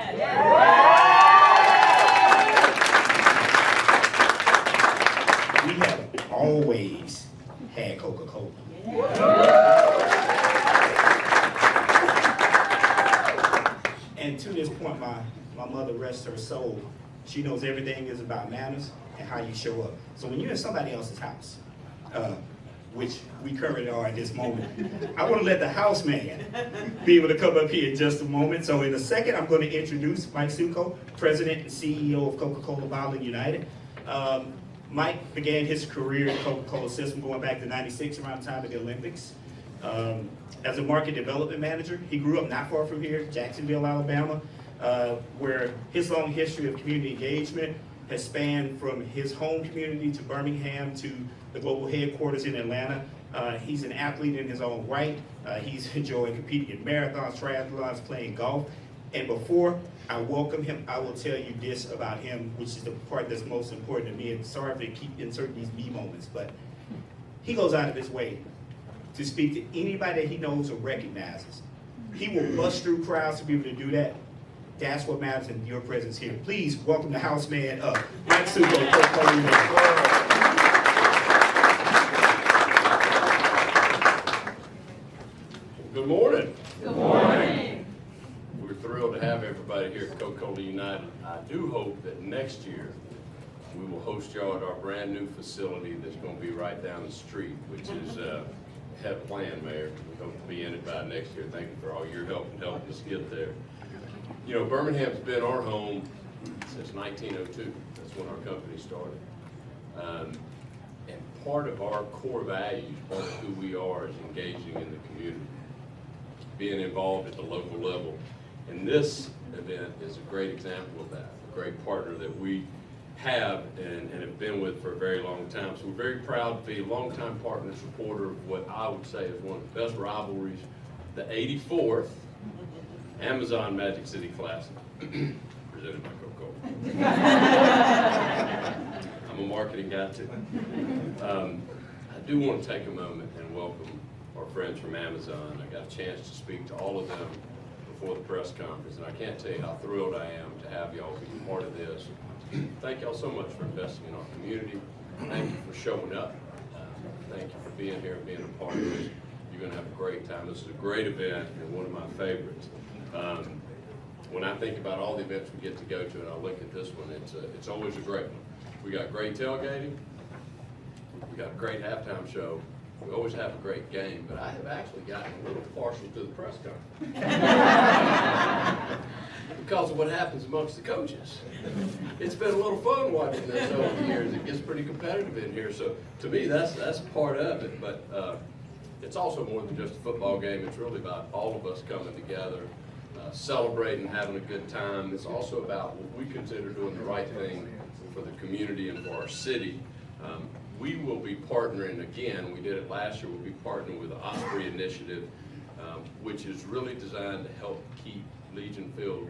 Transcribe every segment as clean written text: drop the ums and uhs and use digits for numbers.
We have always had Coca-Cola. And to this point, my mother, rests her soul, she knows everything is about manners and how you show up. So when you're in somebody else's house, which we currently are at this moment, I want to let the house man be able to come up here in just a moment. So in a second, I'm going to introduce Mike Succo, President and CEO of Coca-Cola Bottling United. Mike began his career in the Coca-Cola system going back to '96, around the time of the Olympics. As a market development manager, he grew up not far from here, Jacksonville, Alabama, where his long history of community engagement has spanned from his home community to Birmingham to the global headquarters in Atlanta. He's an athlete in his own right. He's enjoyed competing in marathons, triathlons, playing golf. And before I welcome him, I will tell you this about him, which is the part that's most important to me. And sorry if I keep inserting these me moments, but he goes out of his way to speak to anybody that he knows or recognizes. He will bust through crowds to be able to do that. That's what matters in your presence here. Please welcome the house man up, Mike Succo. Good morning. Good morning. We're thrilled to have everybody here at Coca-Cola United. I do hope that next year we will host y'all at our brand new facility that's going to be right down the street, which is had a plan, Mayor. We hope to be in it by next year. Thank you for all your help in helping us get there. You know, Birmingham's been our home since 1902. That's when our company started. And part of our core values, part of who we are, is engaging in the community, being involved at the local level. And this event is a great example of that, a great partner that we have and have been with for a very long time. So we're very proud to be a longtime partner and supporter of what I would say is one of the best rivalries, the 84th Amazon Magic City Classic, presented by Coca-Cola. I'm a marketing guy too. I do want to take a moment and welcome our friends from Amazon. I got a chance to speak to all of them before the press conference, and I can't tell you how thrilled I am to have y'all be part of this. Thank y'all so much for investing in our community. Thank you for showing up. Thank you for being here and being a part of this. You're going to have a great time. This is a great event and one of my favorites. When I think about all the events we get to go to, and I look at this one, it's always a great one. We got great tailgating. We got a great halftime show. We always have a great game, but I have actually gotten a little partial to the press conference because of what happens amongst the coaches. It's been a little fun watching this over the years. It gets pretty competitive in here, so to me, that's part of it. But it's also more than just a football game. It's really about all of us coming together, celebrating, having a good time. It's also about what we consider doing the right thing for the community and for our city. We will be partnering again. We did it last year. We'll be partnering with the Osprey Initiative, which is really designed to help keep Legion Field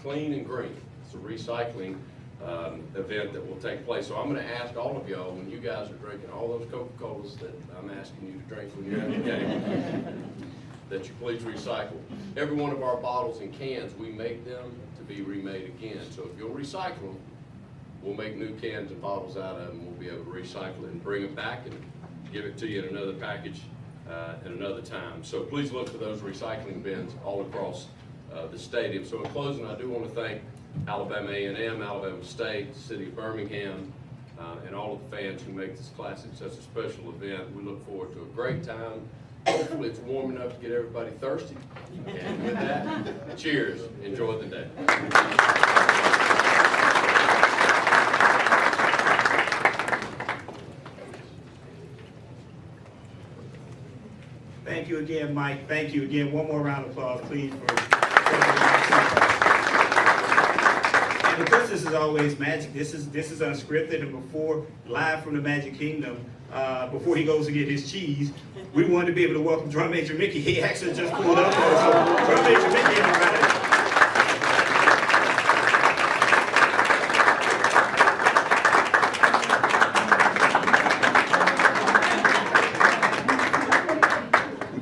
clean and green. It's a recycling event that will take place. So I'm going to ask all of y'all, when you guys are drinking all those Coca-Colas that I'm asking you to drink when you're at the game, that you please recycle. Every one of our bottles and cans, we make them to be remade again. So if you'll recycle them, we'll make new cans and bottles out of them. We'll be able to recycle it and bring it back and give it to you in another package at another time. So please look for those recycling bins all across the stadium. So in closing, I do want to thank Alabama A&M, Alabama State, the City of Birmingham, and all of the fans who make this Classic such a special event. We look forward to a great time. Hopefully it's warm enough to get everybody thirsty. And with that, cheers. Enjoy the day. Thank you again, Mike. Thank you again. One more round of applause, please. And because this is always magic, this is unscripted, and before, live from the Magic Kingdom, before he goes to get his cheese, we wanted to be able to welcome Drum Major Mickey. He actually just pulled up for us. So Drum Major Mickey, everybody.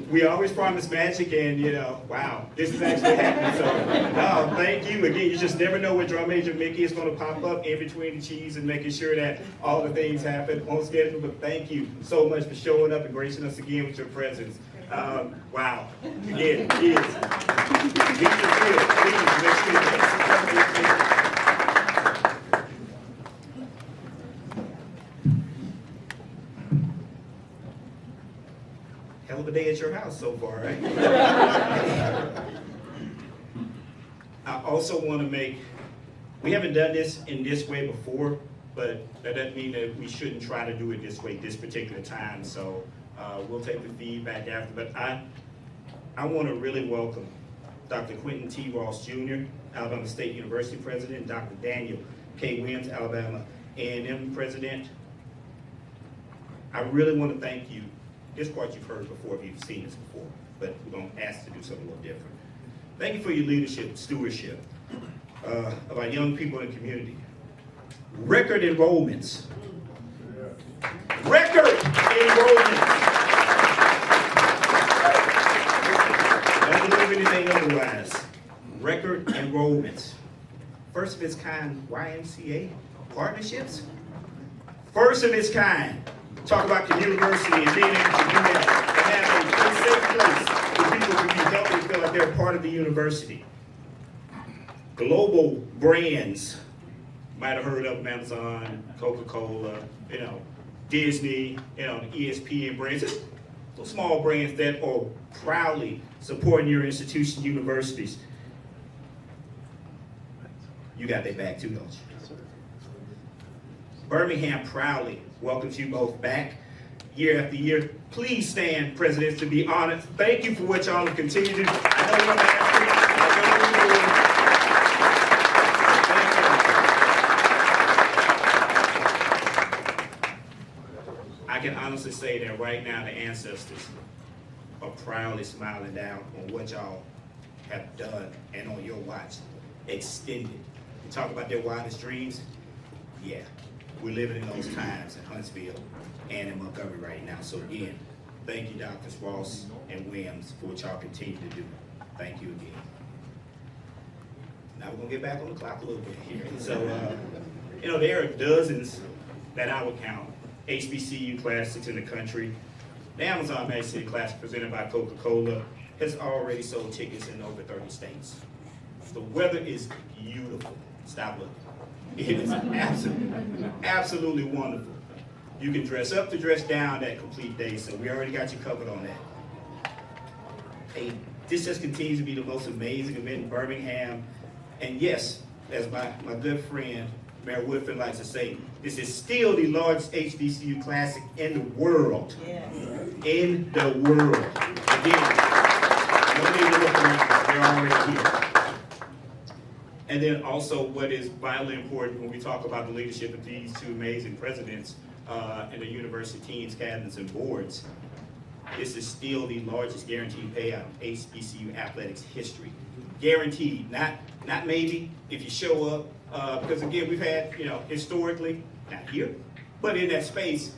We always promise magic, and wow, This is actually happening. So, no, thank you again. You just never know where Drum Major Mickey is going to pop up in between the cheese and making sure that all the things happen on schedule. But thank you so much for showing up and gracing us again with your presence. Wow. Again, kids. Please make sure you hell of a day at your house so far, right? I also want to we haven't done this in this way before, but that doesn't mean that we shouldn't try to do it this way this particular time. So we'll take the feedback after. But I want to really welcome Dr. Quentin T. Ross Jr., Alabama State University President, and Dr. Daniel K. Williams, Alabama A&M President. I really want to thank you. This part you've heard before if you've seen this before, but we're going to ask to do something a little different. Thank you for your leadership, stewardship of our young people in the community. Record enrollments. Record enrollments. Don't believe anything otherwise. Record enrollments. First of its kind YMCA partnerships. First of its kind. Talk about the university and being able to do that, and have a safe place where people can be healthy and feel like they're part of the university. Global brands, might have heard of Amazon, Coca-Cola, Disney, the ESPN brands, just those small brands that are proudly supporting your institution, universities. You got their back too, don't you? Birmingham proudly welcomes you both back year after year. Please stand, presidents, to be honored. Thank you for what y'all have continued to do. I know you're on the I can honestly say that right now the ancestors are proudly smiling down on what y'all have done and on your watch. Extended. You talk about their wildest dreams? Yeah. We're living in those times in Huntsville and in Montgomery right now. So again, thank you, Drs. Ross and Williams, for what y'all continue to do. Thank you again. Now we're gonna get back on the clock a little bit here. So, there are dozens that I would count HBCU classics in the country. The Amazon Magic City Classic presented by Coca-Cola has already sold tickets in over 30 states. The weather is beautiful. Stop looking. It is absolutely wonderful. You can dress up to dress down that complete day, so we already got you covered on that. Hey, this just continues to be the most amazing event in Birmingham. And yes, as my good friend, Mayor Woodford likes to say, this is still the largest HBCU classic in the world. Yes. In the world. Again, no need to look around, they're already here. And then also what is vitally important when we talk about the leadership of these two amazing presidents and the university teams, cabinets, and boards, this is still the largest guaranteed payout in HBCU athletics history. Guaranteed, not maybe if you show up, because again, we've had, historically, not here, but in that space,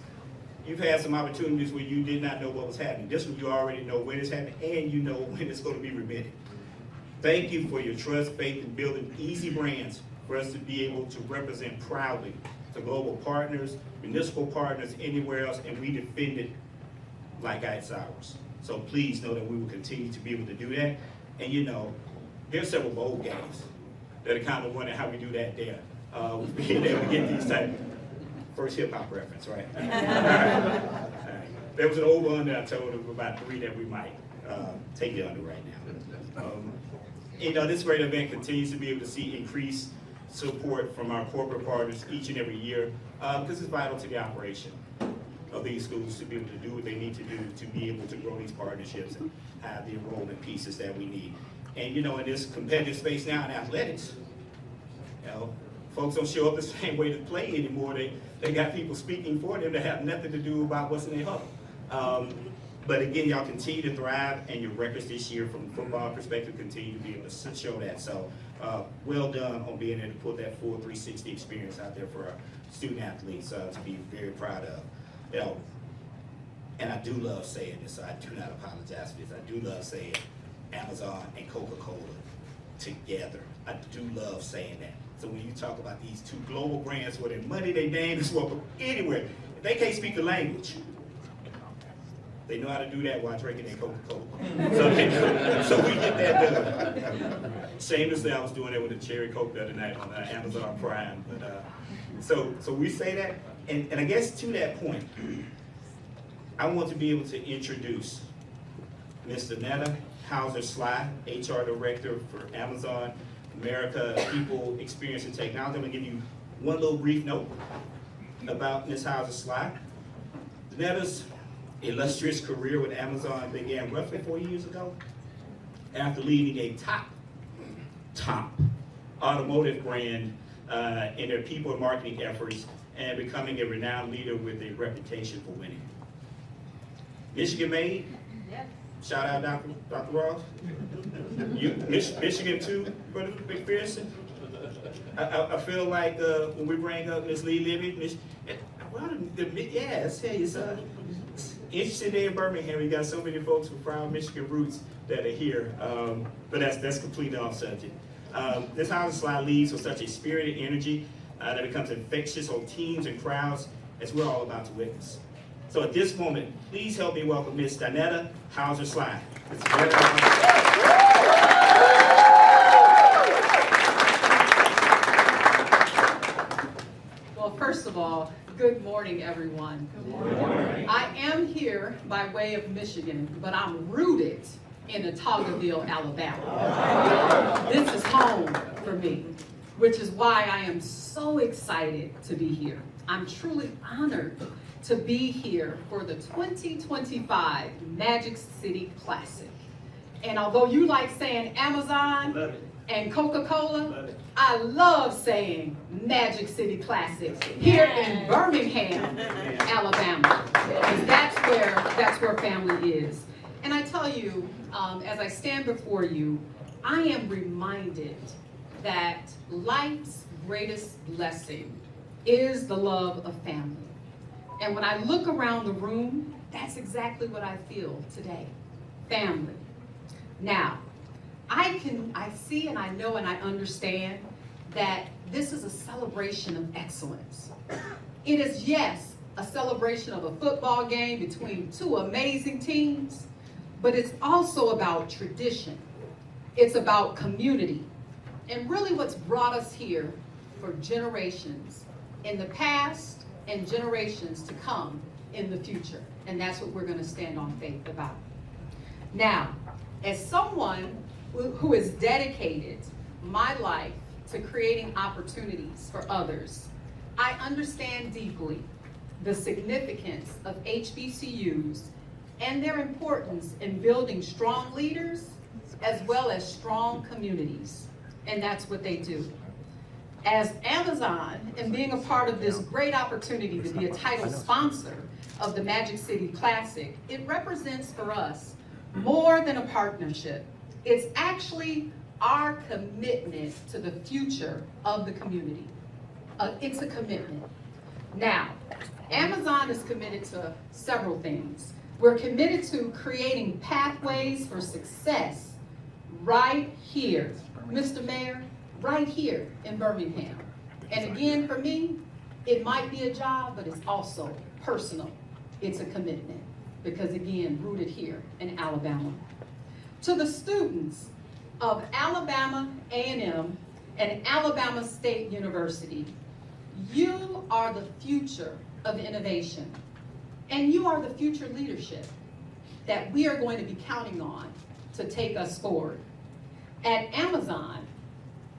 you've had some opportunities where you did not know what was happening. This one, you already know when it's happening and you know when it's going to be remitted. Thank you for your trust, faith, in building easy brands for us to be able to represent proudly to global partners, municipal partners, anywhere else, and we defend it like it's ours. So please know that we will continue to be able to do that. And there's several bowl games that are kind of wondering how we do that there. Being able to get these type, first hip hop reference, right? All right. There was an over under I told of about 3 that we might take it under right now. This great event continues to be able to see increased support from our corporate partners each and every year because it's vital to the operation of these schools to be able to do what they need to do to be able to grow these partnerships and have the enrollment pieces that we need. And in this competitive space now in athletics, folks don't show up the same way to play anymore. They got people speaking for them that have nothing to do about what's in their huddle. But again, y'all continue to thrive, and your records this year from a football perspective continue to be able to show that. So well done on being able to put that full 360 experience out there for our student athletes to be very proud of. And I do love saying this, so I do not apologize for this. I do love saying Amazon and Coca-Cola together. I do love saying that. So when you talk about these two global brands where their money, their name is welcome anywhere, if they can't speak the language, they know how to do that while drinking their Coca-Cola. So we get that done. Shamelessly, I was doing that with a cherry Coke the other night on Amazon Prime. But so we say that, and I guess to that point, I want to be able to introduce Ms. Danetta Hauser-Sly, HR Director for Amazon America, People, Experience, and Technology. I'm going to give you one little brief note about Ms. Hauser-Sly. Danetta's illustrious career with Amazon began roughly 4 years ago after leading a top automotive brand in their people and marketing efforts and becoming a renowned leader with a reputation for winning. Michigan made. Yes. Shout out Dr. Ross. You, Michigan too, Brother McPherson. I feel like when we bring up Miss Lee Libby, yeah, I tell you, it's interesting day in Birmingham. We got so many folks with proud Michigan roots that are here, but that's completely off subject. This Hauser-Sly leads with such a spirited energy that becomes infectious on teams and crowds, as we're all about to witness. So at this moment, please help me welcome Ms. Danetta Hauser-Sly. Well, first of all, good morning, everyone. Good morning. I am here by way of Michigan, but I'm rooted in Ottaugueville, Alabama. This is home for me, which is why I am so excited to be here. I'm truly honored to be here for the 2025 Magic City Classic. And although you like saying Amazon and Coca-Cola, I love saying Magic City Classic here in Birmingham, Alabama. Because that's where family is. And I tell you, as I stand before you, I am reminded that life's greatest blessing is the love of family. And when I look around the room, that's exactly what I feel today, family. Now, I see and I know and I understand that this is a celebration of excellence. It is, yes, a celebration of a football game between two amazing teams, but it's also about tradition. It's about community. And really what's brought us here for generations in the past and generations to come in the future. And that's what we're going to stand on faith about. Now, as someone who has dedicated my life to creating opportunities for others, I understand deeply the significance of HBCUs and their importance in building strong leaders as well as strong communities. And that's what they do. As Amazon and being a part of this great opportunity to be a title sponsor of the Magic City Classic, it represents for us more than a partnership. It's actually our commitment to the future of the community. It's a commitment. Now, Amazon is committed to several things. We're committed to creating pathways for success right here, Mr. Mayor, right here in Birmingham. And again, for me, it might be a job, but it's also personal. It's a commitment because, again, rooted here in Alabama. To the students of Alabama A&M and Alabama State University, you are the future of innovation, and you are the future leadership that we are going to be counting on to take us forward. At Amazon,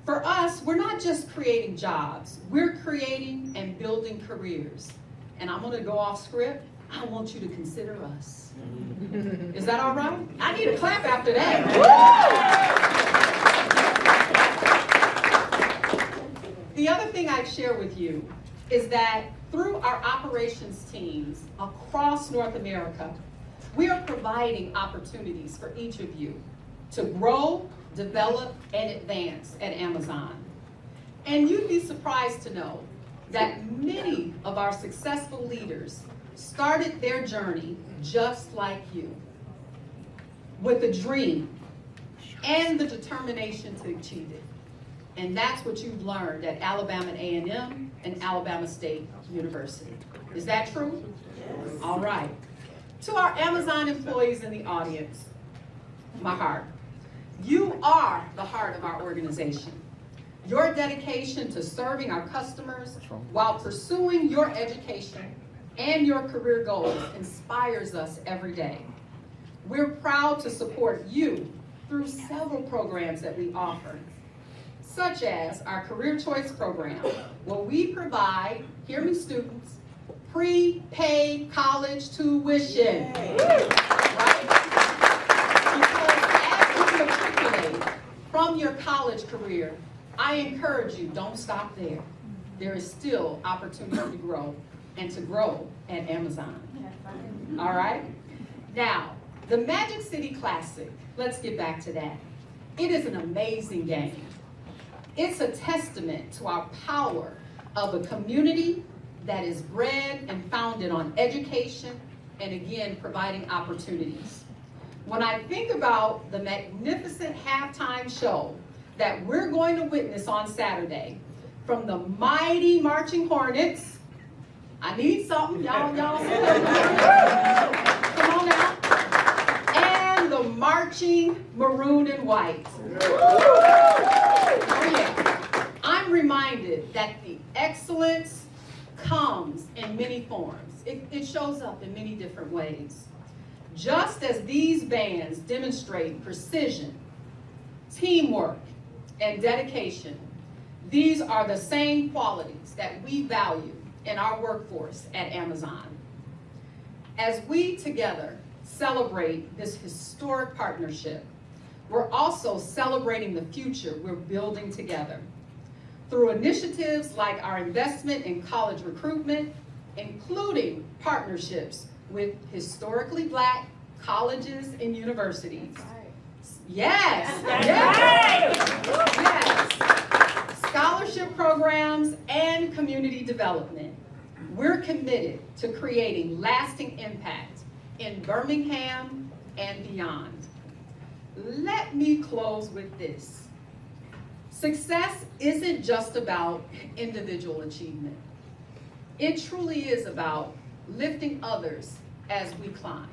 for us, we're not just creating jobs, we're creating and building careers. And I'm going to go off script. I want you to consider us. Is that all right? I need a clap after that. The other thing I'd share with you is that through our operations teams across North America, we are providing opportunities for each of you to grow, develop, and advance at Amazon. And you'd be surprised to know that many of our successful leaders started their journey just like you, with a dream, and the determination to achieve it. And that's what you've learned at Alabama A&M and Alabama State University. Is that true? Yes. All right. To our Amazon employees in the audience, my heart. You are the heart of our organization. Your dedication to serving our customers while pursuing your education and your career goals inspires us every day. We're proud to support you through several programs that we offer, such as our Career Choice Program, where we provide, hear me students, prepaid college tuition. Right? Because as you matriculate from your college career, I encourage you, don't stop there. There is still opportunity to grow and to grow at Amazon. All right? Now, the Magic City Classic, let's get back to that. It is an amazing game. It's a testament to our power of a community that is bred and founded on education and, again, providing opportunities. When I think about the magnificent halftime show that we're going to witness on Saturday from the mighty Marching Hornets, I need something, y'all say that. Come on now. And the Marching Maroon and White. Oh yeah. I'm reminded that the excellence comes in many forms. It shows up in many different ways. Just as these bands demonstrate precision, teamwork, and dedication, these are the same qualities that we value in our workforce at Amazon. As we together celebrate this historic partnership, we're also celebrating the future we're building together through initiatives like our investment in college recruitment, including partnerships with historically Black colleges and universities. Yes, yes, yes. Scholarship programs and community development. We're committed to creating lasting impact in Birmingham and beyond. Let me close with this. Success isn't just about individual achievement. It truly is about lifting others as we climb,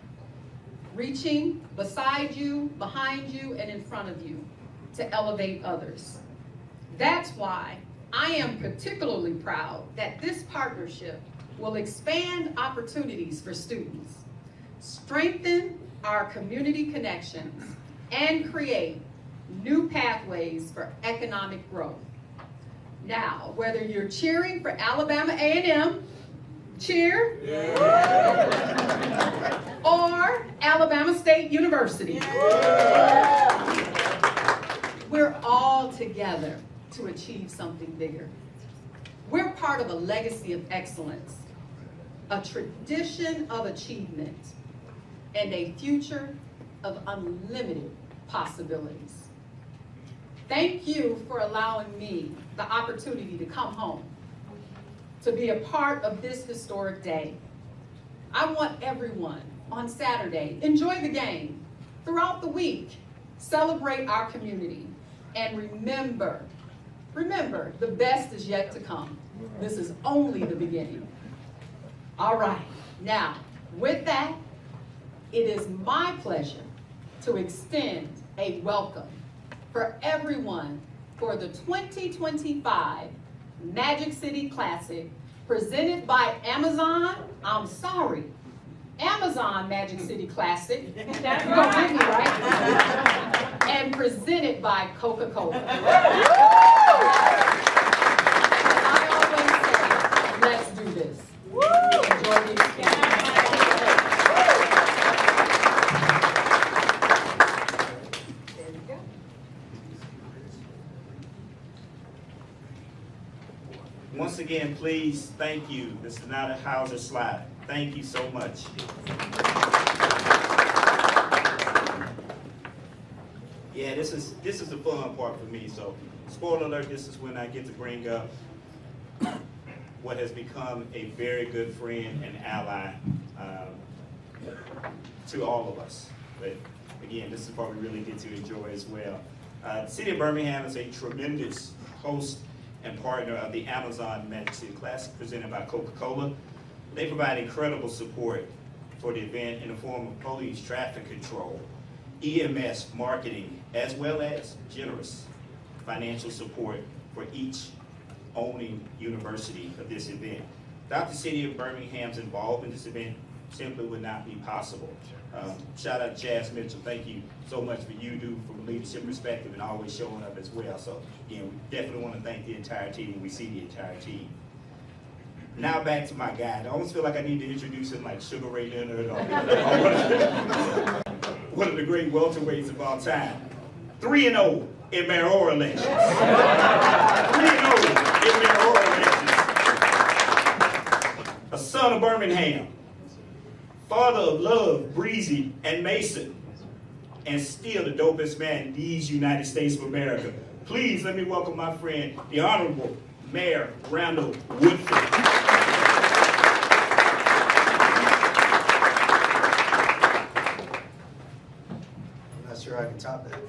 reaching beside you, behind you, and in front of you to elevate others. That's why I am particularly proud that this partnership will expand opportunities for students, strengthen our community connections, and create new pathways for economic growth. Now, whether you're cheering for Alabama A&M, cheer, or Alabama State University, we're all together to achieve something bigger. We're part of a legacy of excellence, a tradition of achievement, and a future of unlimited possibilities. Thank you for allowing me the opportunity to come home, to be a part of this historic day. I want everyone on Saturday, enjoy the game. Throughout the week, celebrate our community. And remember, the best is yet to come. This is only the beginning. All right, now, with that, it is my pleasure to extend a welcome for everyone for the 2025 Magic City Classic presented by Amazon Magic City Classic. That's right. You don't get me right. And presented by Coca-Cola. I always say, let's do this. Enjoy the experience. There we go. Once again, please, thank you. This is not a Hauser slide. Thank you so much. Yeah, this is the fun part for me. So, spoiler alert, this is when I get to bring up what has become a very good friend and ally to all of us. But again, this is what we really get to enjoy as well. The City of Birmingham is a tremendous host and partner of the Amazon Magic City Classic presented by Coca-Cola. They provide incredible support for the event in the form of police traffic control, EMS marketing, as well as generous financial support for each owning university of this event. Without the City of Birmingham's involvement in this event, simply would not be possible. Shout out to Chaz Mitchell. Thank you so much for you do from a leadership perspective and always showing up as well. So again, we definitely want to thank the entire team. We see the entire team. Now back to my guy. I almost feel like I need to introduce him like Sugar Ray Leonard or one of the great welterweights of all time. 3-0 in mayoral elections. 3-0 in mayoral elections. A son of Birmingham. Father of Love, Breezy, and Mason, and still the dopest man in these United States of America. Please let me welcome my friend, the Honorable Mayor Randall Woodford. I'm not sure I can top that.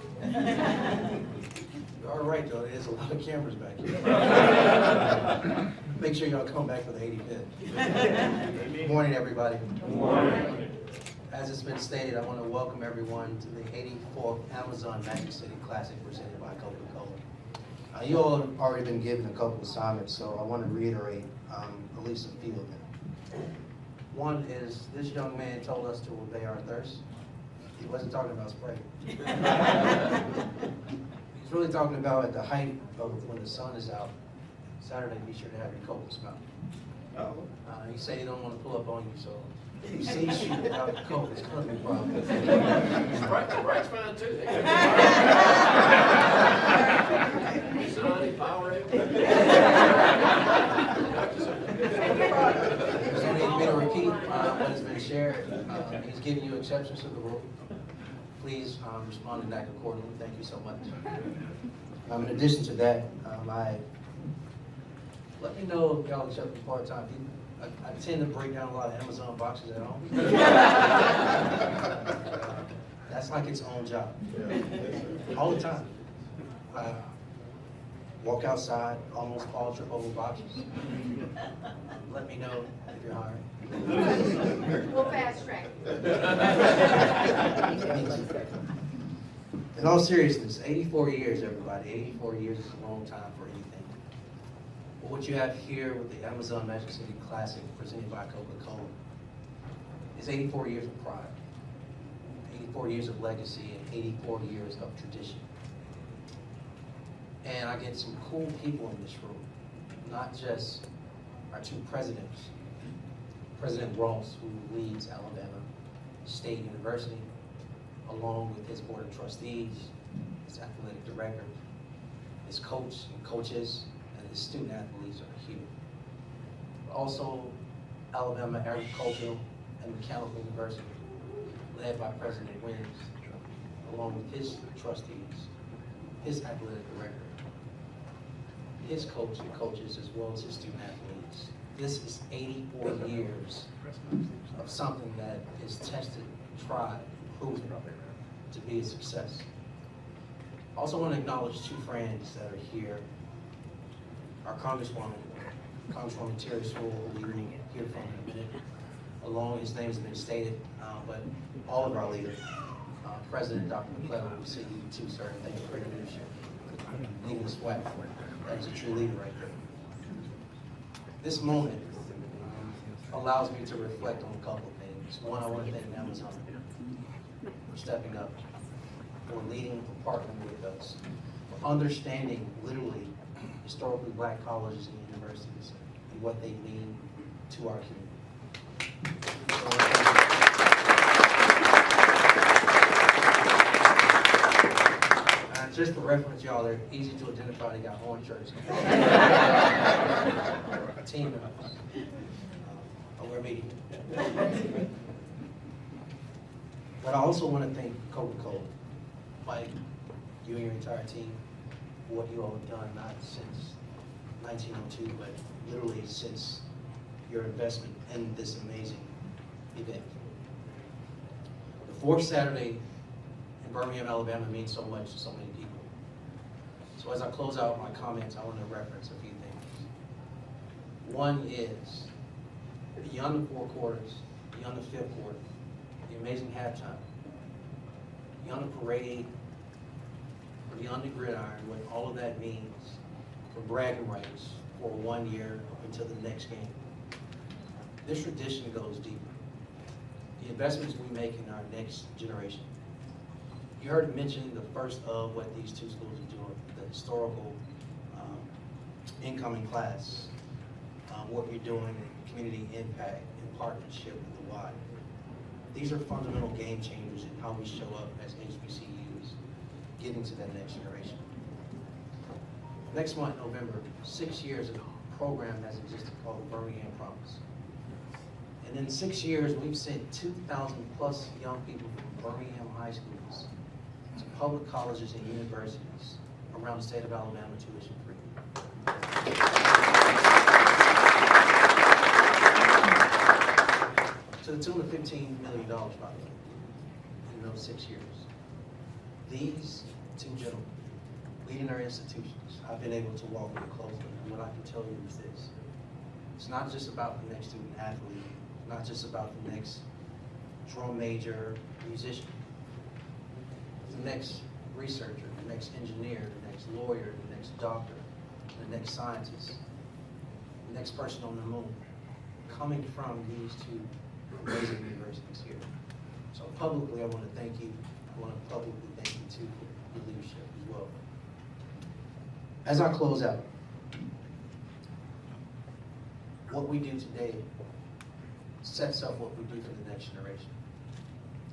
You're all right, though. There's a lot of cameras back here. Make sure y'all come back for the 85th. Good morning, everybody. Good morning. As it's been stated, I want to welcome everyone to the 84th Amazon Magic City Classic presented by Coca-Cola. You all have already been given a couple assignments, so I want to reiterate at least a few of them. One is, this young man told us to obey our thirst. He wasn't talking about Sprite. He's really talking about at the height of when the sun is out. Saturday, be sure to have your Coke smell. He said he don't want to pull up on you, so if he sees you without your Coke, it's going to be a problem. Sprite's fine too. Sonny, Powerade. There's no need for me to repeat what has been shared. He's giving you exceptions to the rule. Please respond and act accordingly. Thank you so much. In addition to that, let me know if y'all accept the part-time people. I tend to break down a lot of Amazon boxes at home. That's like its own job. All the time. I walk outside, almost all trip over boxes. Let me know if you're hiring. We'll fast track. In all seriousness, 84 years, everybody. 84 years is a long time for anything. But what you have here with the Amazon Magic City Classic presented by Coca-Cola is 84 years of pride, 84 years of legacy, and 84 years of tradition. And I get some cool people in this room, not just our two presidents. President Ross, who leads Alabama State University, along with his board of trustees, his athletic director, his coach and coaches, and his student athletes are here. But also, Alabama Agricultural and Mechanical University, led by President Williams, along with his trustees, his athletic director, his coach and coaches, as well as his student athletes. This is 84 years of something that is tested, tried, proven to be a success. I also want to acknowledge two friends that are here. Our Congresswoman Terry Sewell, who we will hear from in a minute. Along, his name has been stated, but all of our leaders. President Dr. McClellan, we see you too, sir. Thank you for your leadership. Leading the SWAT. That is a true leader right there. This moment allows me to reflect on a couple of things. One, I want to thank Amazon for stepping up, for leading, for partnering with us, for understanding literally historically black colleges and universities and what they mean to our community. Just for reference, y'all, they're easy to identify. They got orange shirts. Team members. We're meeting. But I also want to thank Coca-Cola, Mike, you and your entire team, for what you all have done, not since 1902, but literally since your investment in this amazing event. The fourth Saturday And Birmingham, Alabama means so much to so many people. So as I close out my comments, I want to reference a few things. One is, beyond the four quarters, beyond the fifth quarter, the amazing halftime, beyond the parade, beyond the gridiron, what all of that means for bragging rights for 1 year until the next game. This tradition goes deeper. The investments we make in our next generation. You heard mentioned the first of what these two schools are doing, the historical incoming class, what we're doing in community impact in partnership with the Y. These are fundamental game changers in how we show up as HBCUs, getting to that next generation. Next month, November, 6 years, a program has existed called the Birmingham Promise. And in 6 years, we've sent 2,000 plus young people from Birmingham high schools to public colleges and universities around the state of Alabama tuition free. To the tune of $15 million, by the way, in those 6 years. These two gentlemen, leading our institutions, I've been able to walk with closely, and what I can tell you is this. It's not just about the next student athlete, not just about the next drum major, musician. The next researcher, the next engineer, the next lawyer, the next doctor, the next scientist, the next person on the moon, coming from these two amazing universities here. So publicly, I want to thank you. I want to publicly thank you too for your leadership as well. As I close out, what we do today sets up what we do for the next generation.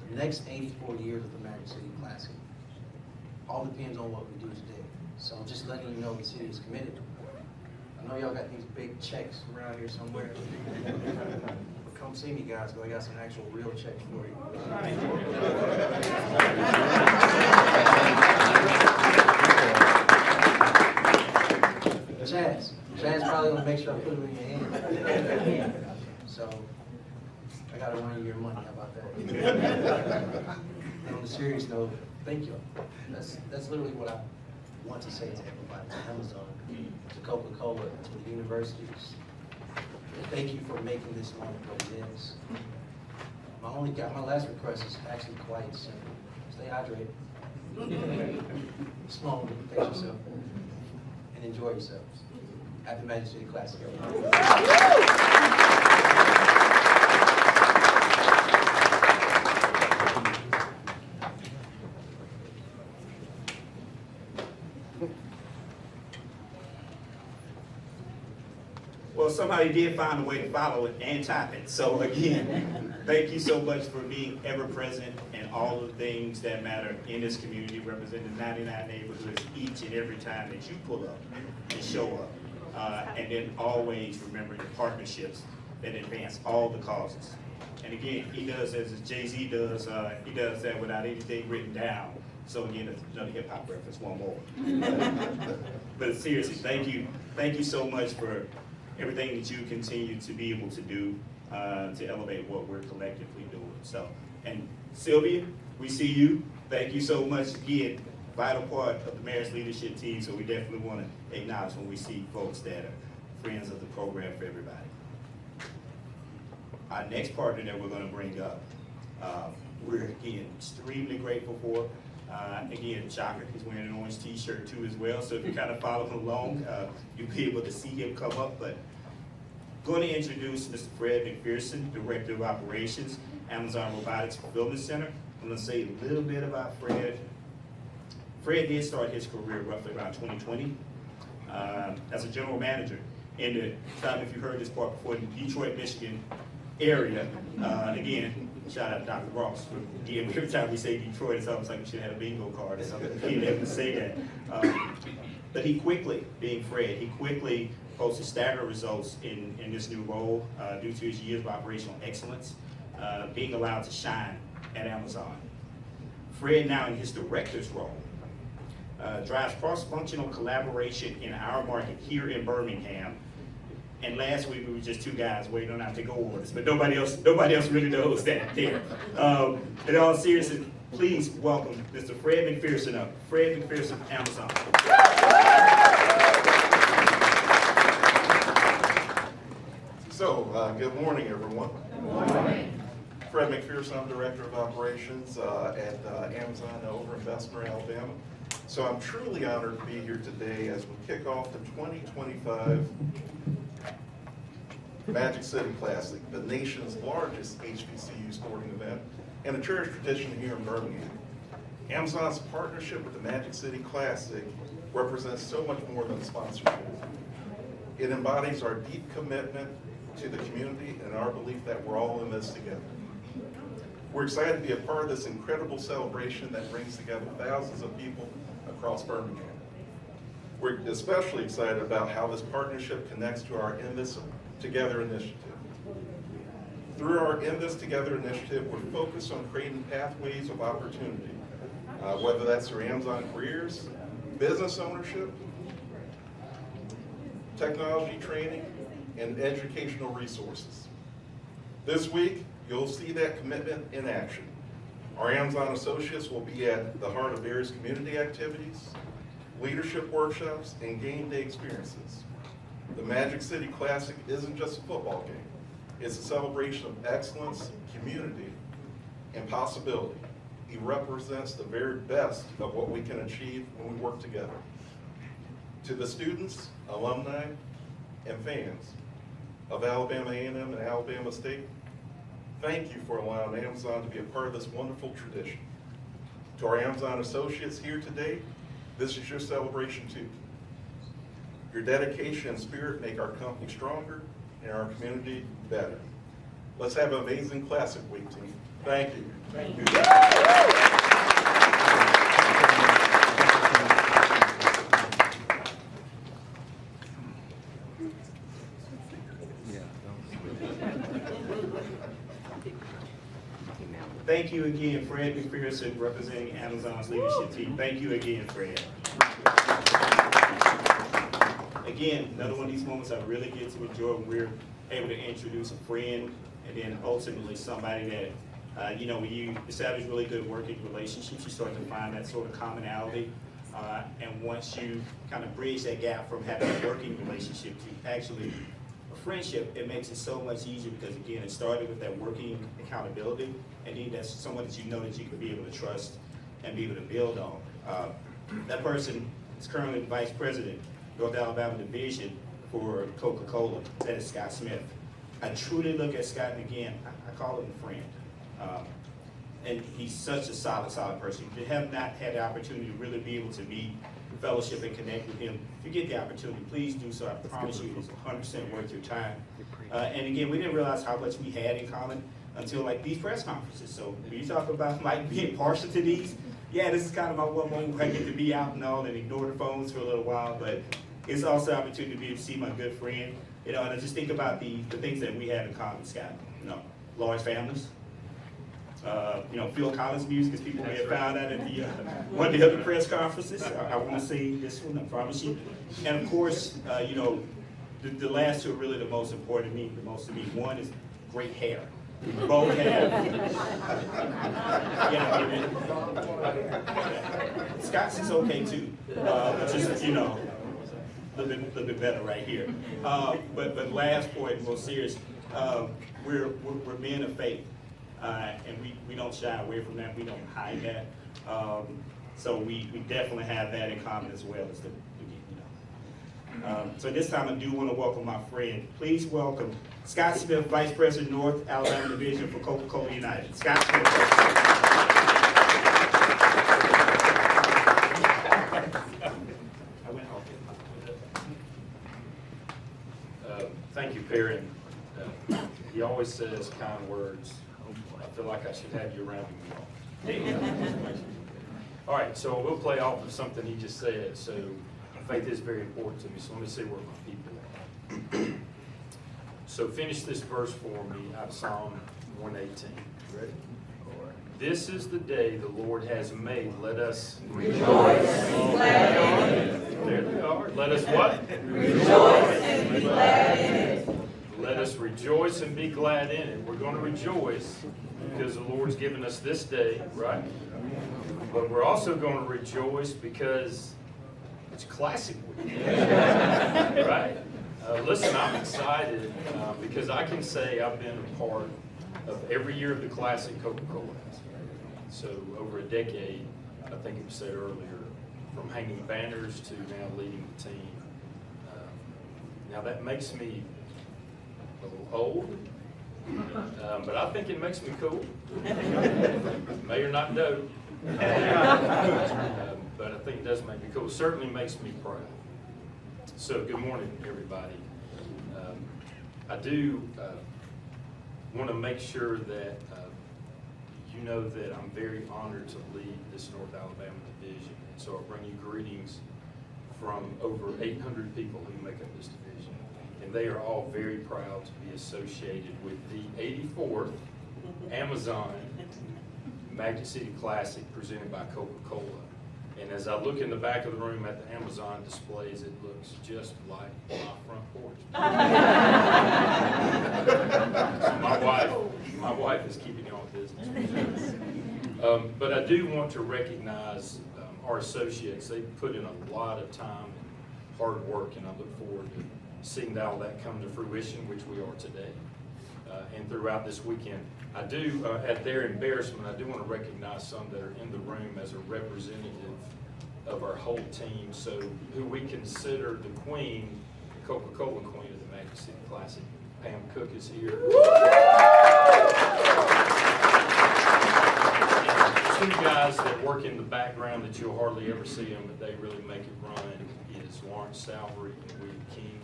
The next 84 years of the Magic City Classic all depends on what we do today. So I'm just letting you know the city is committed. I know y'all got these big checks around here somewhere. But come see me, guys, because I got some actual real checks for you. Chad's probably gonna make sure I put them in your hand. So I gotta run you your money. How about that? And on a serious note, thank you. That's literally what I want to say to everybody, to Amazon, to Coca-Cola, to the universities. Thank you for making this moment what it is. My last request is actually quite simple. Stay hydrated. Smoke, pace yourself, and enjoy yourselves. Happy Magic City Classic, everybody. Well, somehow you did find a way to follow it and type it. So again, thank you so much for being ever present in all of the things that matter in this community, representing 99 neighborhoods each and every time that you pull up and show up. And then always remember the partnerships that advance all the causes. And again, he does as Jay-Z does, he does that without anything written down. So again, it's another hip hop reference, one more. But seriously, thank you so much for everything that you continue to be able to do to elevate what we're collectively doing. So, and Sylvia, we see you. Thank you so much again. Vital part of the mayor's leadership team, so we definitely want to acknowledge when we see folks that are friends of the program for everybody. Our next partner that we're going to bring up, we're again extremely grateful for. Again, Chaka, he's wearing an orange t-shirt too as well, so if you kind of follow along, you'll be able to see him come up. But going to introduce Mr. Fred McPherson, Director of Operations, Amazon Robotics Fulfillment Center. I'm going to say a little bit about Fred. Fred did start his career roughly around 2020 as a general manager in the, if you heard this part before, in the Detroit, Michigan area. Again, shout out to Dr. Ross. Again, every time we say Detroit, it's almost like we should have a bingo card or something. He didn't have to say that. But he quickly, being Fred, he quickly posted staggering results in this new role due to his years of operational excellence, being allowed to shine at Amazon. Fred, now in his director's role, drives cross-functional collaboration in our market here in Birmingham. And last week we were just two guys waiting on our to-go orders, but nobody else really knows that there. In all seriousness, please welcome Mr. Fred McPherson up. Fred McPherson, Amazon. So, good morning, everyone. Good morning. Fred McPherson, I'm Director of Operations at Amazon over in Bessemer, Alabama. So I'm truly honored to be here today as we kick off the 2025 Magic City Classic, the nation's largest HBCU sporting event and a cherished tradition here in Birmingham. Amazon's partnership with the Magic City Classic represents so much more than sponsorship. It embodies our deep commitment to the community and our belief that we're all in this together. We're excited to be a part of this incredible celebration that brings together thousands of people across Birmingham. We're especially excited about how this partnership connects to our In This Together initiative. Through our In This Together initiative, we're focused on creating pathways of opportunity, whether that's through Amazon Careers, business ownership, technology training, and educational resources. This week, you'll see that commitment in action. Our Amazon associates will be at the heart of various community activities, leadership workshops, and game day experiences. The Magic City Classic isn't just a football game. It's a celebration of excellence, community, and possibility. It represents the very best of what we can achieve when we work together. To the students, alumni, and fans of Alabama A&M and Alabama State, thank you for allowing Amazon to be a part of this wonderful tradition. To our Amazon associates here today, this is your celebration too. Your dedication and spirit make our company stronger and our community better. Let's have an amazing Classic Week, team. Thank you. Thank you. Thank you again, Fred McPherson, representing Amazon's leadership team. Thank you again, Fred. Again, another one of these moments I really get to enjoy when we're able to introduce a friend and then ultimately somebody that, when you establish really good working relationships, you start to find that sort of commonality. And once you kind of bridge that gap from having a working relationship to actually a friendship, it makes it so much easier because, again, it started with that working accountability, and then that's someone that you know that you can be able to trust and be able to build on. That person is currently the Vice President, North Alabama Division for Coca-Cola. That is Scott Smith. I truly look at Scott, and again, I call him a friend. And he's such a solid person. If you have not had the opportunity to really be able to meet, fellowship, and connect with him, if you get the opportunity, please do so. I promise you it's 100% worth your time. And again, we didn't realize how much we had in common until like these press conferences. So when you talk about Mike being partial to these, yeah, this is kind of my one moment where I get to be out and all and ignore the phones for a little while, but it's also an opportunity to be able to see my good friend, and I just think about the things that we have in common, Scott. Large families, Phil Collins music, as people may have found out at the one of the other press conferences. I won't say this one, I promise you. And of course, the last two are really the most important to me. One is great hair. We both have. Scott's is okay too. Just a little bit better right here. But last point, most serious. We're men of faith, and we don't shy away from that. We don't hide that. So we definitely have that in common as well as so this time I do want to welcome my friend. Please welcome Scott Smith, Vice President, North Alabama Division for Coca-Cola United. Scott Smith. Thank you, Perry. He always says kind words. I feel like I should have you around me more. All right, so we'll play off of something he just said. So faith is very important to me, so let me see where my people are. So finish this verse for me out of Psalm 118. Ready? This is the day the Lord has made. Let us rejoice and be glad in it. There they are. Let us what? Rejoice and be glad in it. Let us rejoice. rejoice and be glad in it. We're going to rejoice because the Lord's given us this day, right? But we're also going to rejoice because it's Classic Week, right? Listen, I'm excited because I can say I've been a part of every year of the Classic Coca-Cola. So over a decade, I think it was said earlier, from hanging banners to now leading the team. Now that makes me a little old, but I think it makes me cool. May or not know, but I think it does make me cool. It certainly makes me proud. So good morning, everybody. I do want to make sure that you know that I'm very honored to lead this North Alabama division. And so I bring you greetings from over 800 people who make up this division. And they are all very proud to be associated with the 84th Amazon Magic City Classic presented by Coca-Cola. And as I look in the back of the room at the Amazon displays, it looks just like my front porch. My wife is keeping you on business. But I do want to recognize our associates. They put in a lot of time and hard work, and I look forward to seeing all that come to fruition, which we are today, and throughout this weekend. I do, at their embarrassment, I do want to recognize some that are in the room as a representative of our whole team. So who we consider the queen, the Coca-Cola queen of the Magic City Classic. Pam Cook is here. Two guys that work in the background that you'll hardly ever see them, but they really make it run, is Lawrence Salvery and William King.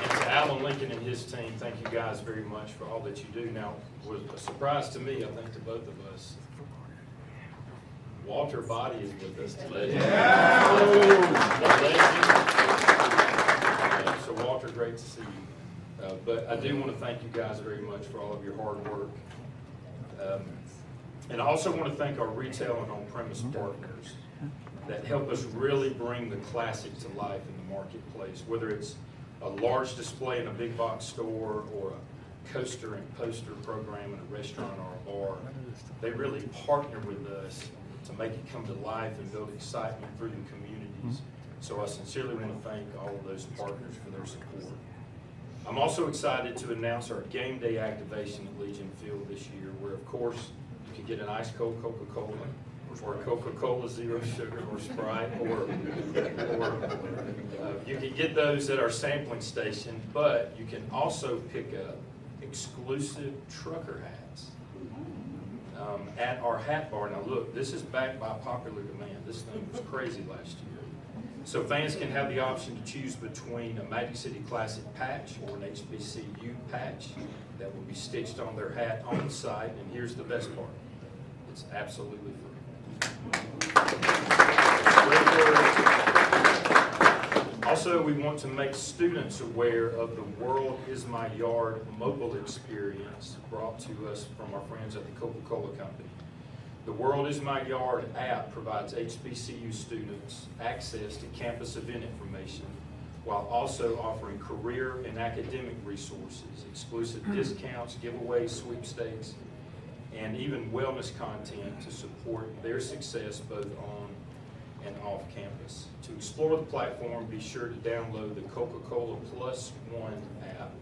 And to Alan Lincoln and his team, thank you guys very much for all that you do. Now, it was a surprise to me, I think to both of us, Walter Body is with us today. So Walter, great to see you. But I do want to thank you guys very much for all of your hard work. And I also want to thank our retail and on-premise partners that help us really bring the Classic to life in the marketplace, whether it's a large display in a big box store or a coaster and poster program in a restaurant or a bar. They really partner with us to make it come to life and build excitement through the communities. So I sincerely want to thank all of those partners for their support. I'm also excited to announce our game day activation at Legion Field this year, where of course you can get an ice cold Coca-Cola or a Coca-Cola Zero Sugar or Sprite, or you can get those at our sampling station, but you can also pick up exclusive trucker hats at our hat bar. Now look, this is backed by popular demand. This thing was crazy last year. So fans can have the option to choose between a Magic City Classic patch or an HBCU patch that will be stitched on their hat on the site. And here's the best part. It's absolutely free. Also, we want to make students aware of the World Is My Yard mobile experience brought to us from our friends at the Coca-Cola Company. The World Is My Yard app provides HBCU students access to campus event information while also offering career and academic resources, exclusive discounts, giveaways, sweepstakes, and even wellness content to support their success both on and off campus. To explore the platform, be sure to download the Coca-Cola Plus One app,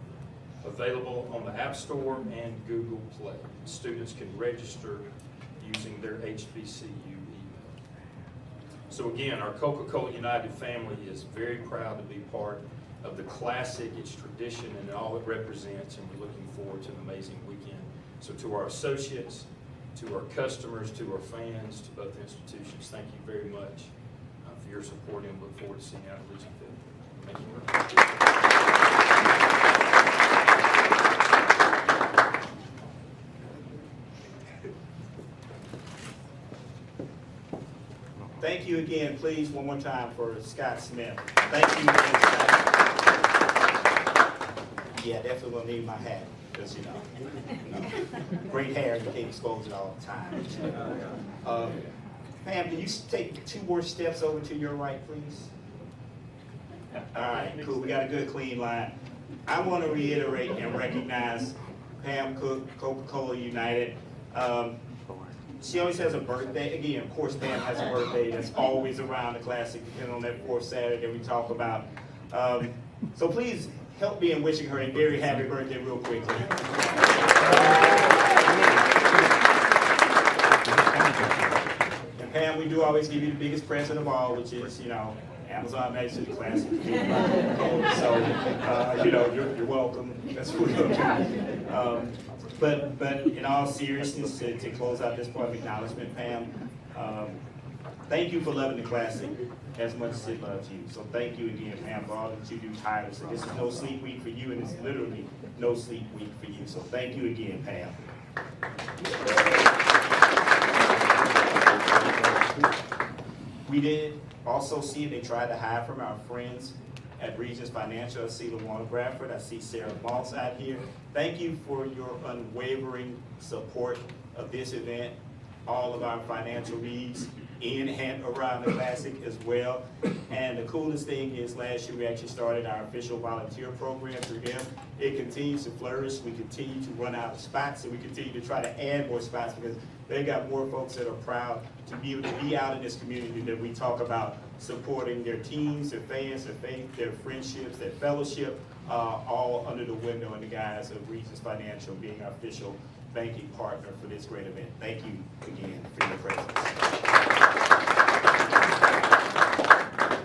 available on the App Store and Google Play. Students can register using their HBCU email. So again, our Coca-Cola United family is very proud to be part of the Classic, its tradition, and all it represents, and we're looking forward to an amazing weekend. So to our associates, to our customers, to our fans, to both institutions, thank you very much for your support, and look forward to seeing you out at Legion Field. Thank you. Thank you again, please, one more time for Scott Smith. Thank you again, Scott. Yeah, definitely gonna need my hat, because, you know, great hair, you can't expose it all the time. Pam, can you take 2 more steps over to your right, please? All right, cool. We got a good, clean line. I want to reiterate and recognize Pam Cook, Coca-Cola United. She always has a birthday. Again, of course, Pam has a birthday that's always around the Classic, and on that fourth Saturday we talk about. So please help me in wishing her a very happy birthday real quickly. And Pam, we do always give you the biggest present of all, which is, Amazon Magic City Classic. So, you're welcome. That's what but in all seriousness, to close out this part of acknowledgement, Pam, thank you for loving the Classic as much as it loves you. So thank you again, Pam, for all that you do tirelessly. This is no sleep week for you, and it's literally no sleep week for you. So thank you again, Pam. We did also see they tried to hide from our friends at Regions Financial. I see LaWanda Bradford. I see Sarah Moss out here. Thank you for your unwavering support of this event, all of our financial needs in and around the Classic as well. And the coolest thing is last year we actually started our official volunteer program through them. It continues to flourish. We continue to run out of spots, and we continue to try to add more spots because they got more folks that are proud to be able to be out in this community that we talk about supporting their teams, their fans, their faith, their friendships, their fellowship, all under the window and the guise of Regions Financial being our official banking partner for this great event. Thank you again for your presence.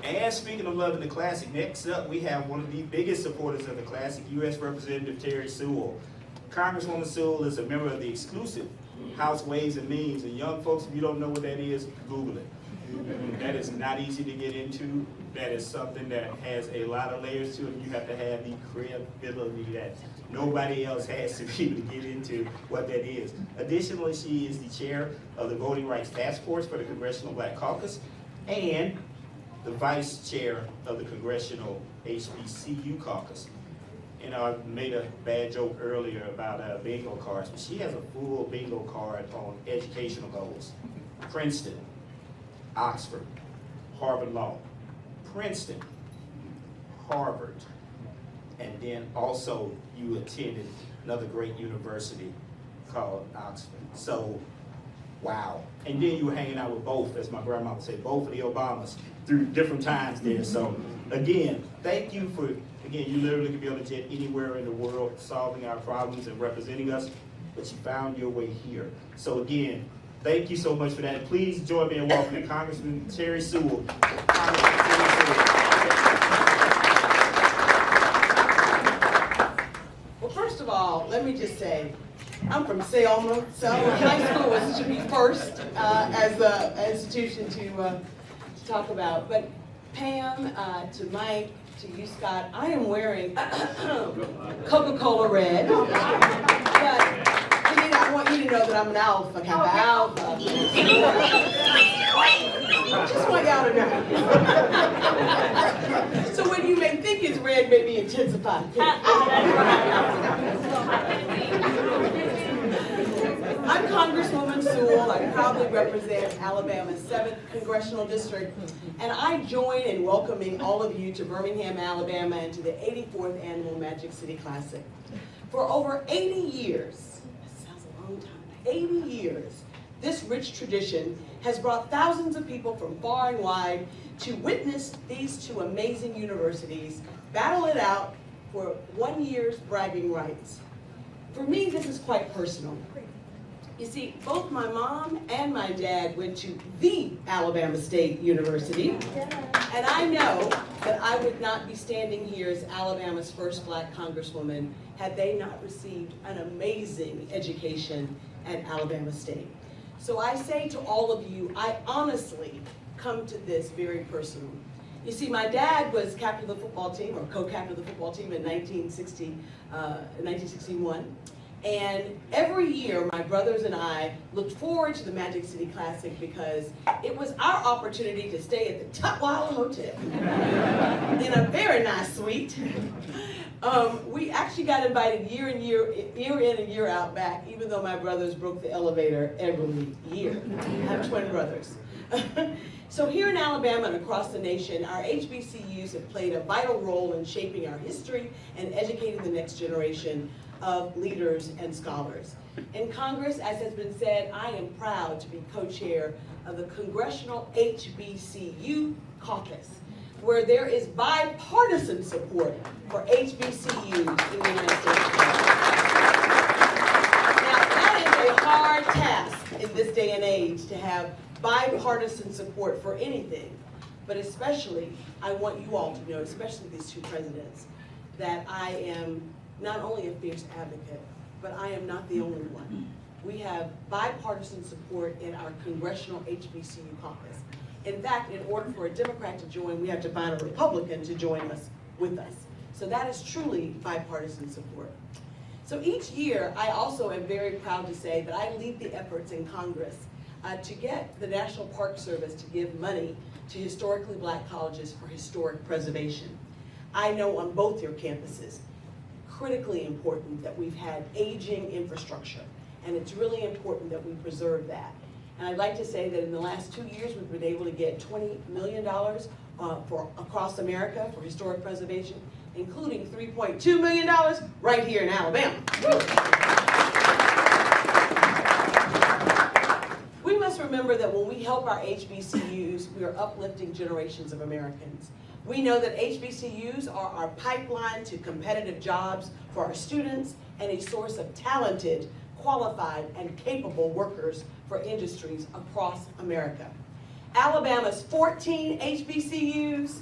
And speaking of loving the Classic, next up we have one of the biggest supporters of the Classic, U.S. Representative Terry Sewell. Congresswoman Sewell is a member of the exclusive House Ways and Means, and young folks, if you don't know what that is, Google it. That is not easy to get into. That is something that has a lot of layers to it. You have to have the credibility that nobody else has to be able to get into what that is. Additionally, she is the chair of the Voting Rights Task Force for the Congressional Black Caucus and the vice chair of the Congressional HBCU Caucus. I made a bad joke earlier about bingo cards, but she has a full bingo card on educational goals. Princeton, Oxford, Harvard Law, Princeton, Harvard, and then also you attended another great university called Oxford. So, wow. And then you were hanging out with both, as my grandma would say, both of the Obamas through different times there. So, again, thank you for, you literally could be on a jet anywhere in the world solving our problems and representing us, but you found your way here. So again, thank you so much for that. Please join me in welcoming Congressman Terry Sewell. Well, first of all, let me just say, I'm from Selma, so high school was to be first as an institution to talk about. But Pam, to Mike, to you, Scott, I am wearing Coca-Cola red. But I want you to know that I'm an alpha, Kappa Alpha. Just want y'all to know. So when you may think it's red, maybe intensified. I'm Congresswoman Sewell. I proudly represent Alabama's 7th Congressional District, and I join in welcoming all of you to Birmingham, Alabama, and to the 84th Annual Magic City Classic. For over 80 years, that sounds a long time, 80 years, this rich tradition has brought thousands of people from far and wide to witness these two amazing universities battle it out for one year's bragging rights. For me, this is quite personal. You see, both my mom and my dad went to the Alabama State University, and I know that I would not be standing here as Alabama's first black congresswoman had they not received an amazing education at Alabama State. So I say to all of you, I honestly come to this very personal. You see, my dad was captain of the football team, or co-captain of the football team in 1961. And every year, my brothers and I looked forward to the Magic City Classic because it was our opportunity to stay at the Tutwiler Hotel in a very nice suite. We actually got invited year in and year out back, even though my brothers broke the elevator every year. I have twin brothers. So here in Alabama and across the nation, our HBCUs have played a vital role in shaping our history and educating the next generation of leaders and scholars. In Congress, as has been said, I am proud to be co-chair of the Congressional HBCU Caucus, where there is bipartisan support for HBCUs in the United States. Now, that is a hard task in this day and age to have bipartisan support for anything, but especially, I want you all to know, especially these two presidents, that I am not only a fierce advocate, but I am not the only one. We have bipartisan support in our Congressional HBCU Caucus. In fact, in order for a Democrat to join, we have to find a Republican to join us with us. So that is truly bipartisan support. So each year, I also am very proud to say that I lead the efforts in Congress to get the National Park Service to give money to historically black colleges for historic preservation. I know on both your campuses, critically important that we've had aging infrastructure, and it's really important that we preserve that. And I'd like to say that in the last 2 years, we've been able to get $20 million for across America for historic preservation, including $3.2 million right here in Alabama. We must remember that when we help our HBCUs, we are uplifting generations of Americans. We know that HBCUs are our pipeline to competitive jobs for our students and a source of talented, qualified, and capable workers for industries across America. Alabama's 14 HBCUs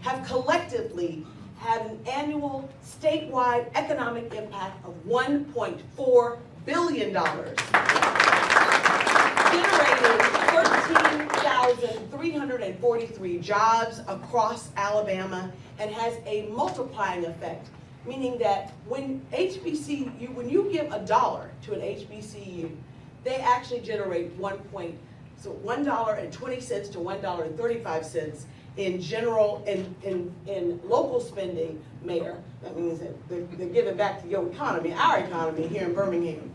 have collectively had an annual statewide economic impact of $1.4 billion, generating 13,343 jobs across Alabama, and has a multiplying effect, meaning that when you give $1 to an HBCU, they actually generate $1.20 to $1.35 in general, in local spending, Mayor. That means that they're giving back to your economy, our economy here in Birmingham.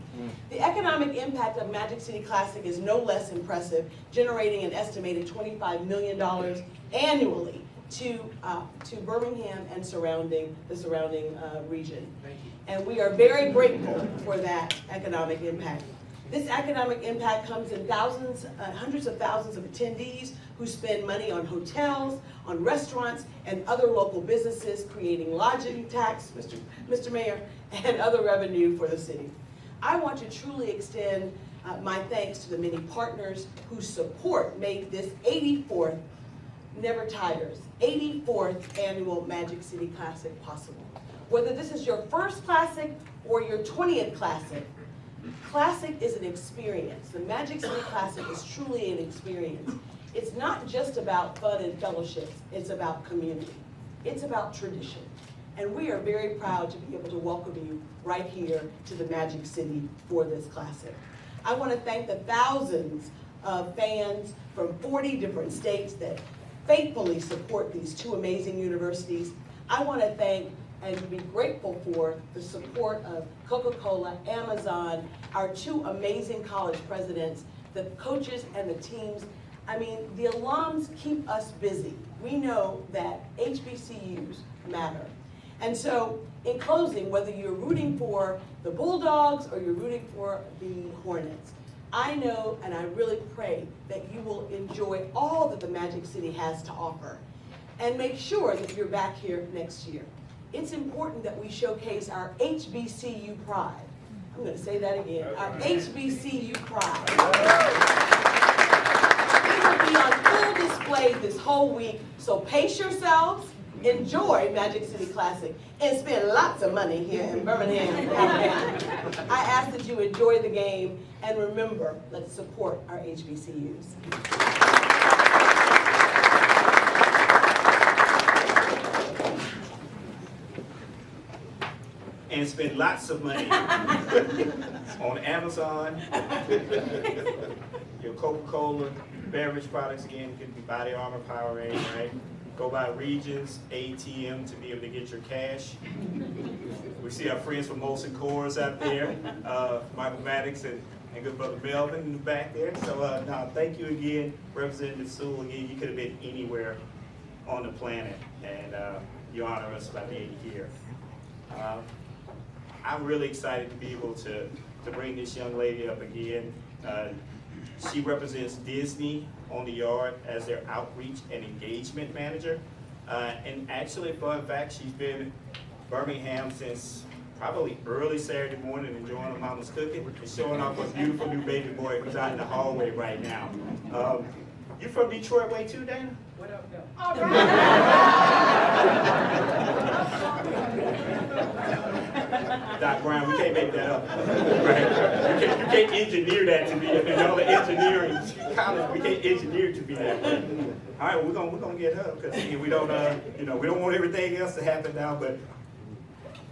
The economic impact of Magic City Classic is no less impressive, generating an estimated $25 million annually to Birmingham and the surrounding region. Thank you. And we are very grateful for that economic impact. This economic impact comes in hundreds of thousands of attendees who spend money on hotels, on restaurants, and other local businesses, creating lodging tax, Mr. Mayor, and other revenue for the city. I want to truly extend my thanks to the many partners whose support made this 84th, never tires, 84th annual Magic City Classic possible. Whether this is your first Classic or your 20th Classic, Classic is an experience. The Magic City Classic is truly an experience. It's not just about fun and fellowships, it's about community. It's about tradition. And we are very proud to be able to welcome you right here to the Magic City for this Classic. I want to thank the thousands of fans from 40 different states that faithfully support these two amazing universities. I want to thank and be grateful for the support of Coca-Cola, Amazon, our two amazing college presidents, the coaches and the teams. I mean, the alums keep us busy. We know that HBCUs matter. And so, in closing, whether you're rooting for the Bulldogs or you're rooting for the Hornets, I know and I really pray that you will enjoy all that the Magic City has to offer. And make sure that you're back here next year. It's important that we showcase our HBCU pride. I'm going to say that again, our HBCU pride. It will be on full display this whole week, so pace yourselves, enjoy Magic City Classic, and spend lots of money here in Birmingham, Alabama. I ask that you enjoy the game, and remember, let's support our HBCUs. And spend lots of money on Amazon, your Coca-Cola, beverage products, again, could be Body Armor, Powerade, right? Go by Regions, ATM to be able to get your cash. We see our friends from Molson Coors out there, Michael Maddox and good brother Melvin in the back there. So now, thank you again, Representative Sewell. Again, you could have been anywhere on the planet, and you honor us by being here. I'm really excited to be able to bring this young lady up again. She represents Disney on the Yard as their outreach and engagement manager. And actually, fun fact, she's been in Birmingham since probably early Saturday morning, enjoying her mama's cooking and showing off a beautiful new baby boy who's out in the hallway right now. You from Detroit way too, Dana? What up, Bill? All right. Doc Brown, we can't make that up. Right? You can't engineer that to be, and all the engineering college, we can't engineer it to be that way. All right, well, we're gonna get her because we don't, we don't want everything else to happen now, but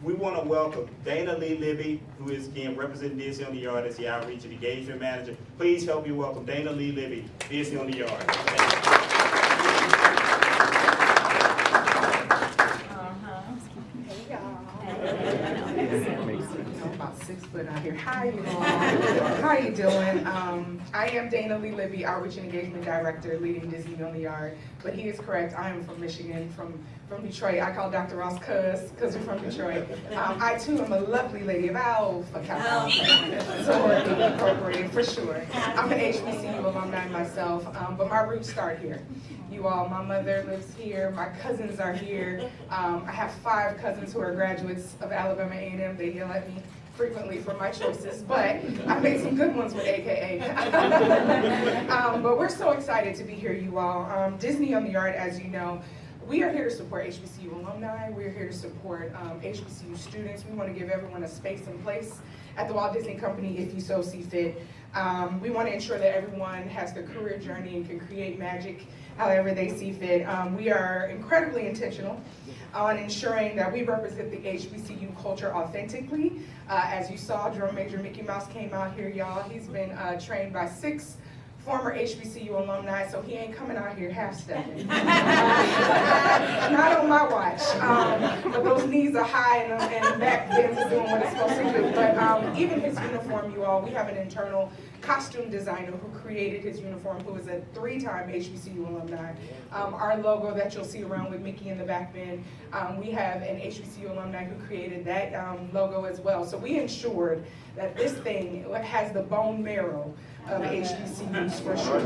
we want to welcome Dana Lee Libby, who is again representing Disney on the Yard as the outreach and engagement manager. Please help me welcome Dana Lee Libby, Disney on the Yard. I'm about 6 foot out here. Hi, you all. How you doing? I am Dana Lee Libby, Outreach and Engagement Director, leading Disney on the Yard. But he is correct. I am from Michigan, from Detroit. I call Dr. Ross cuz we're from Detroit. I too am a lovely lady of Alpha Kappa Sorority Incorporated, for sure. I'm an HBCU alumni myself, but my roots start here. You all, my mother lives here, my cousins are here. I have 5 cousins who are graduates of Alabama A&M. They yell at me frequently for my choices, but I made some good ones with AKA. But we're so excited to be here, you all. Disney on the Yard, as you know, we are here to support HBCU alumni. We're here to support HBCU students. We want to give everyone a space and place at the Walt Disney Company if you so see fit. We want to ensure that everyone has their career journey and can create magic however they see fit. We are incredibly intentional on ensuring that we represent the HBCU culture authentically. As you saw, Drum Major Mickey Mouse came out here, y'all. He's been trained by 6 former HBCU alumni, so he ain't coming out here half-stepping. Not on my watch. But those knees are high and the back bends is doing what it's supposed to do. But even his uniform, you all, we have an internal costume designer who created his uniform, who is a 3-time HBCU alumni. Our logo that you'll see around with Mickey in the back bend, we have an HBCU alumni who created that logo as well. So we ensured that this thing has the bone marrow of HBCUs for sure.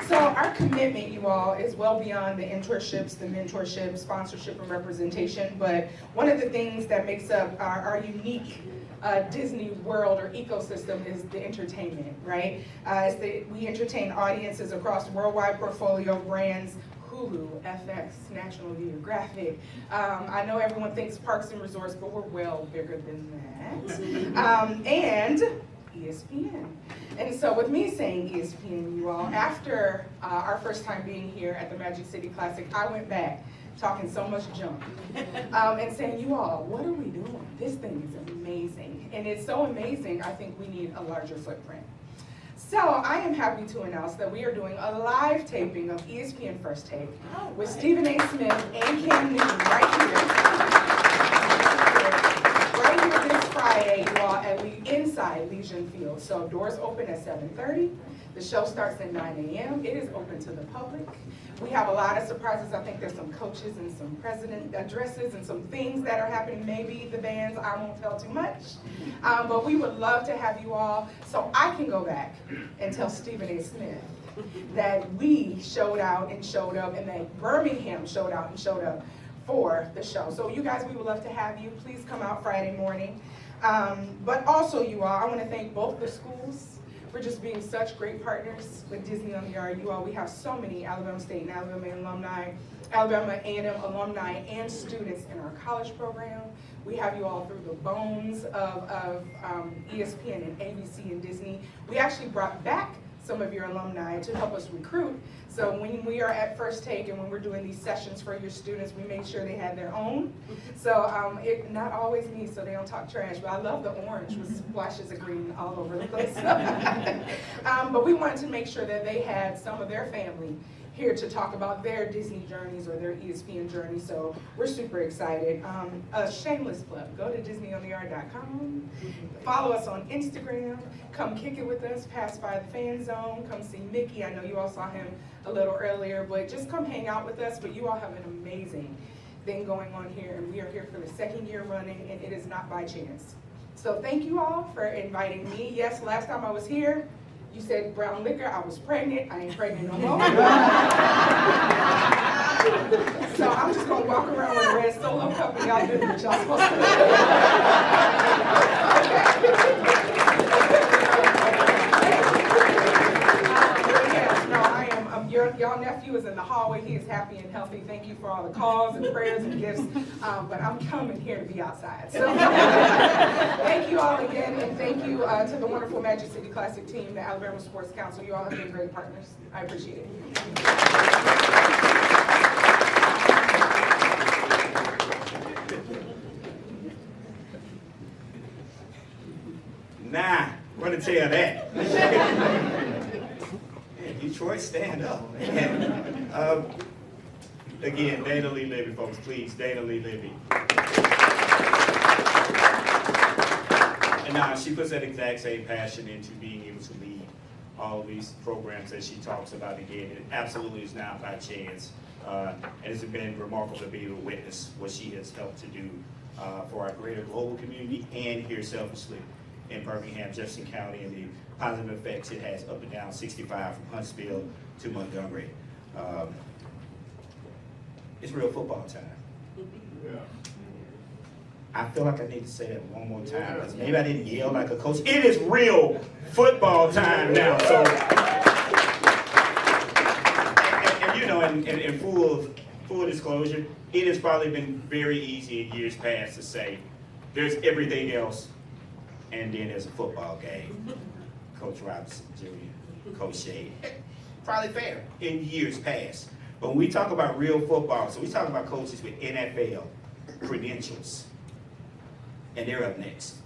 So our commitment, you all, is well beyond the internships, the mentorship, sponsorship, and representation. But one of the things that makes up our unique Disney world or ecosystem is the entertainment, right? We entertain audiences across worldwide portfolio of brands, Hulu, FX, National Geographic. I know everyone thinks parks and resorts, but we're well bigger than that. And ESPN. And so with me saying ESPN, you all, after our first time being here at the Magic City Classic, I went back talking so much junk and saying, you all, what are we doing? This thing is amazing. And it's so amazing, I think we need a larger footprint. So I am happy to announce that we are doing a live taping of ESPN First Take with Stephen A. Smith and Cam Newton right here. Right here this Friday, you all, inside Legion Field. So doors open at 7:30. The show starts at 9 a.m. It is open to the public. We have a lot of surprises. I think there's some coaches and some president addresses and some things that are happening. Maybe the bands, I won't tell too much. But we would love to have you all, so I can go back and tell Stephen A. Smith that we showed out and showed up, and that Birmingham showed out and showed up for the show. So you guys, we would love to have you. Please come out Friday morning. But also, you all, I want to thank both the schools for just being such great partners with Disney on the Yard. You all, we have so many Alabama State and Alabama alumni, Alabama A&M alumni and students in our college program. We have you all through the bones of ESPN and ABC and Disney. We actually brought back some of your alumni to help us recruit. So when we are at First Take and when we're doing these sessions for your students, we make sure they had their own. So not always me, so they don't talk trash, but I love the orange with splashes of green all over the place. But we wanted to make sure that they had some of their family here to talk about their Disney journeys or their ESPN journey. So we're super excited. A shameless plug, go to DisneyOnTheYard.com, follow us on Instagram, come kick it with us, pass by the fan zone, come see Mickey. I know you all saw him a little earlier, but just come hang out with us. But you all have an amazing thing going on here, and we are here for the second year running, and it is not by chance. So thank you all for inviting me. Yes, last time I was here, you said brown liquor, I was pregnant. I ain't pregnant no more. So I'm just gonna walk around with a red Solo cup and y'all do what y'all supposed to Yes, no, I am. Y'all nephew is in the hallway. He is happy and healthy. Thank you for all the calls and prayers and gifts. But I'm coming here to be outside. So thank you all again, and thank you to the wonderful Magic City Classic team, the Alabama Sports Council. You all have been great partners. I appreciate it. Nah, I'm gonna tell that. Man, Detroit, stand up. Again, Dana Lee Levy, folks, please, Dana Lee Levy. And now she puts that exact same passion into being able to lead all of these programs that she talks about. Again, it absolutely is not by chance. And it's been remarkable to be able to witness what she has helped to do for our greater global community and here selfishly in Birmingham, Jefferson County, and the positive effects it has up and down 65 from Huntsville to Montgomery. It's real football time. Yeah. I feel like I need to say that one more time, because maybe I didn't yell like a coach. It is real football time now. So, and you know, in full disclosure, it has probably been very easy in years past to say, there's everything else, and then there's a football game. Coach Robinson Jr., Coach Shade. Probably fair in years past. But when we talk about real football, so we talk about coaches with NFL credentials, and they're up next.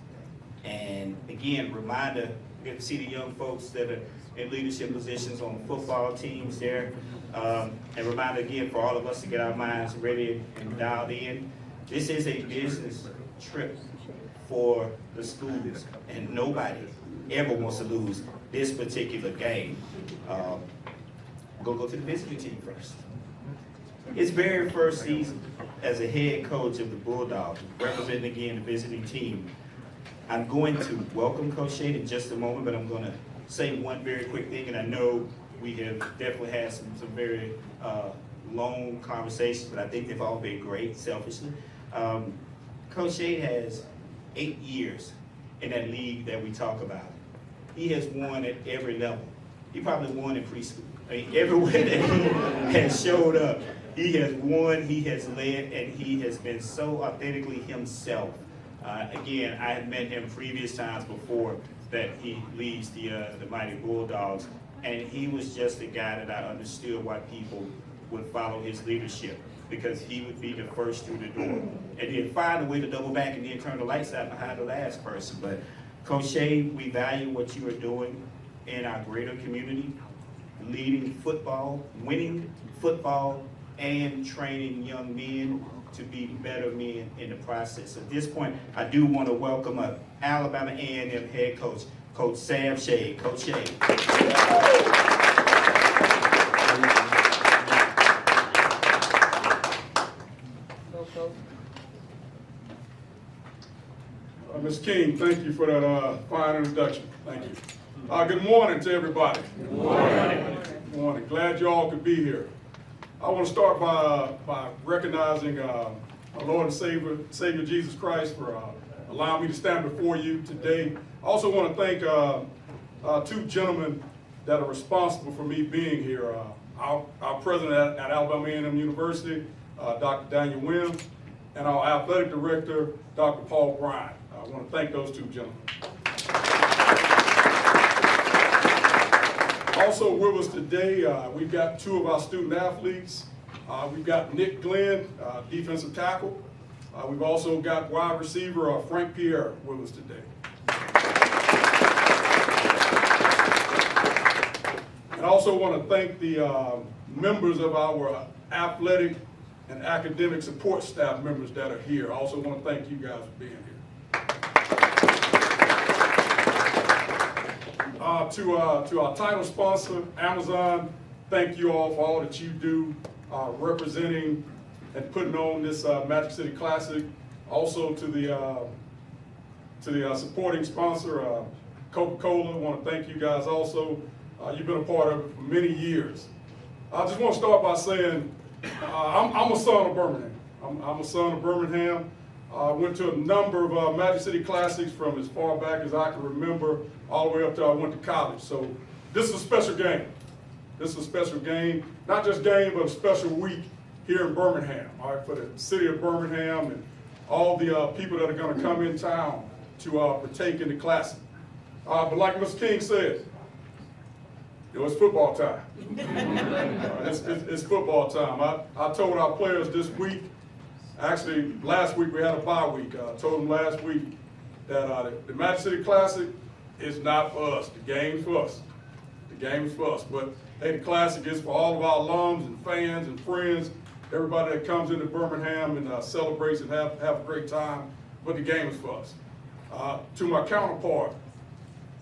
And again, reminder, we get to see the young folks that are in leadership positions on the football teams there. And reminder again for all of us to get our minds ready and dialed in. This is a business trip for the schools, and nobody ever wants to lose this particular game. Go to the visiting team first. His very first season as a head coach of the Bulldogs, representing again the visiting team. I'm going to welcome Coach Shade in just a moment, but I'm going to say one very quick thing, and I know we have definitely had some very long conversations, but I think they've all been great, selfishly. Coach Shade has 8 years in that league that we talk about. He has won at every level. He probably won in preschool. I mean, everywhere that he has showed up, he has won, he has led, and he has been so authentically himself. Again, I had met him previous times before that he leads the Mighty Bulldogs, and he was just a guy that I understood why people would follow his leadership, because he would be the first through the door, and then find a way to double back and then turn the lights out behind the last person. But Coach Shade, we value what you are doing in our greater community, leading football, winning football, and training young men to be better men in the process. At this point, I do want to welcome up Alabama A&M head coach, Coach Sam Shade. Coach Shade. Ms. King, thank you for that fine introduction. Thank you. Good morning to everybody. Good morning. Good morning. Glad you all could be here. I want to start by recognizing our Lord and Savior Jesus Christ for allowing me to stand before you today. I also want to thank two gentlemen that are responsible for me being here. Our president at Alabama A&M University, Dr. Daniel Wims, and our athletic director, Dr. Paul Bryant. I want to thank those two gentlemen. Also with us today, we've got two of our student athletes. We've got Nick Glenn, defensive tackle. We've also got wide receiver Frank Pierre with us today. And also want to thank the members of our athletic and academic support staff members that are here. I also want to thank you guys for being here. To our title sponsor, Amazon, thank you all for all that you do representing and putting on this Magic City Classic. Also to the supporting sponsor, Coca-Cola, I want to thank you guys also. You've been a part of it for many years. I just want to start by saying I'm a son of Birmingham. I'm a son of Birmingham. I went to a number of Magic City Classics from as far back as I can remember, all the way up till I went to college. So this is a special game. This is a special game, not just game, but a special week here in Birmingham, all right, for the city of Birmingham and all the people that are going to come in town to partake in the Classic. But like Mr. King said, it's football time. It's football time. I told our players this week, actually last week we had a bye week. I told them last week that the Magic City Classic is not for us. The game's for us. The game is for us. But hey, the Classic is for all of our alums and fans and friends, everybody that comes into Birmingham and celebrates and have a great time. But the game is for us. To my counterpart,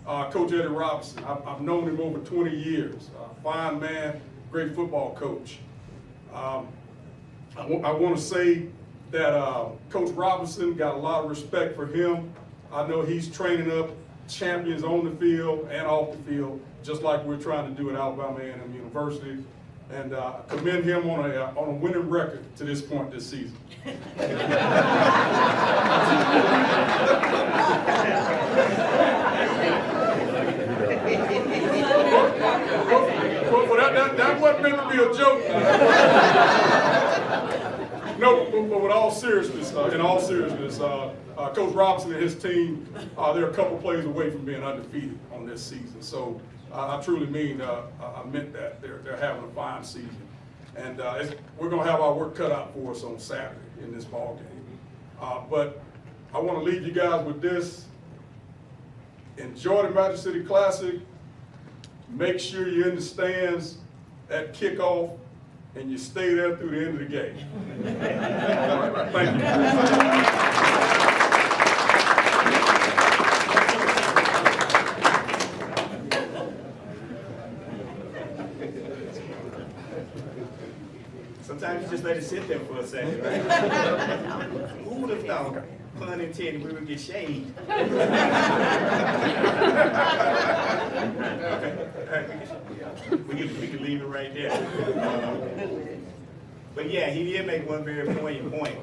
Coach Eddie Robinson, I've known him over 20 years. Fine man, great football coach. I want to say that Coach Robinson got a lot of respect for him. I know he's training up champions on the field and off the field, just like we're trying to do at Alabama A&M University. And commend him on a winning record to this point this season. That wasn't meant to be a joke. No, but with all seriousness, in all seriousness, Coach Robinson and his team, they're a couple plays away from being undefeated on this season. So I truly mean, I meant that. They're having a fine season. And we're going to have our work cut out for us on Saturday in this ball game. But I want to leave you guys with this. Enjoy the Magic City Classic. Make sure you're in the stands at kickoff and you stay there through the end of the game. All right, thank you. Sometimes you just let it sit there for a second, right? Who would have thought, pun intended, we would get shade? We can leave it right there. But yeah, he did make one very poignant point.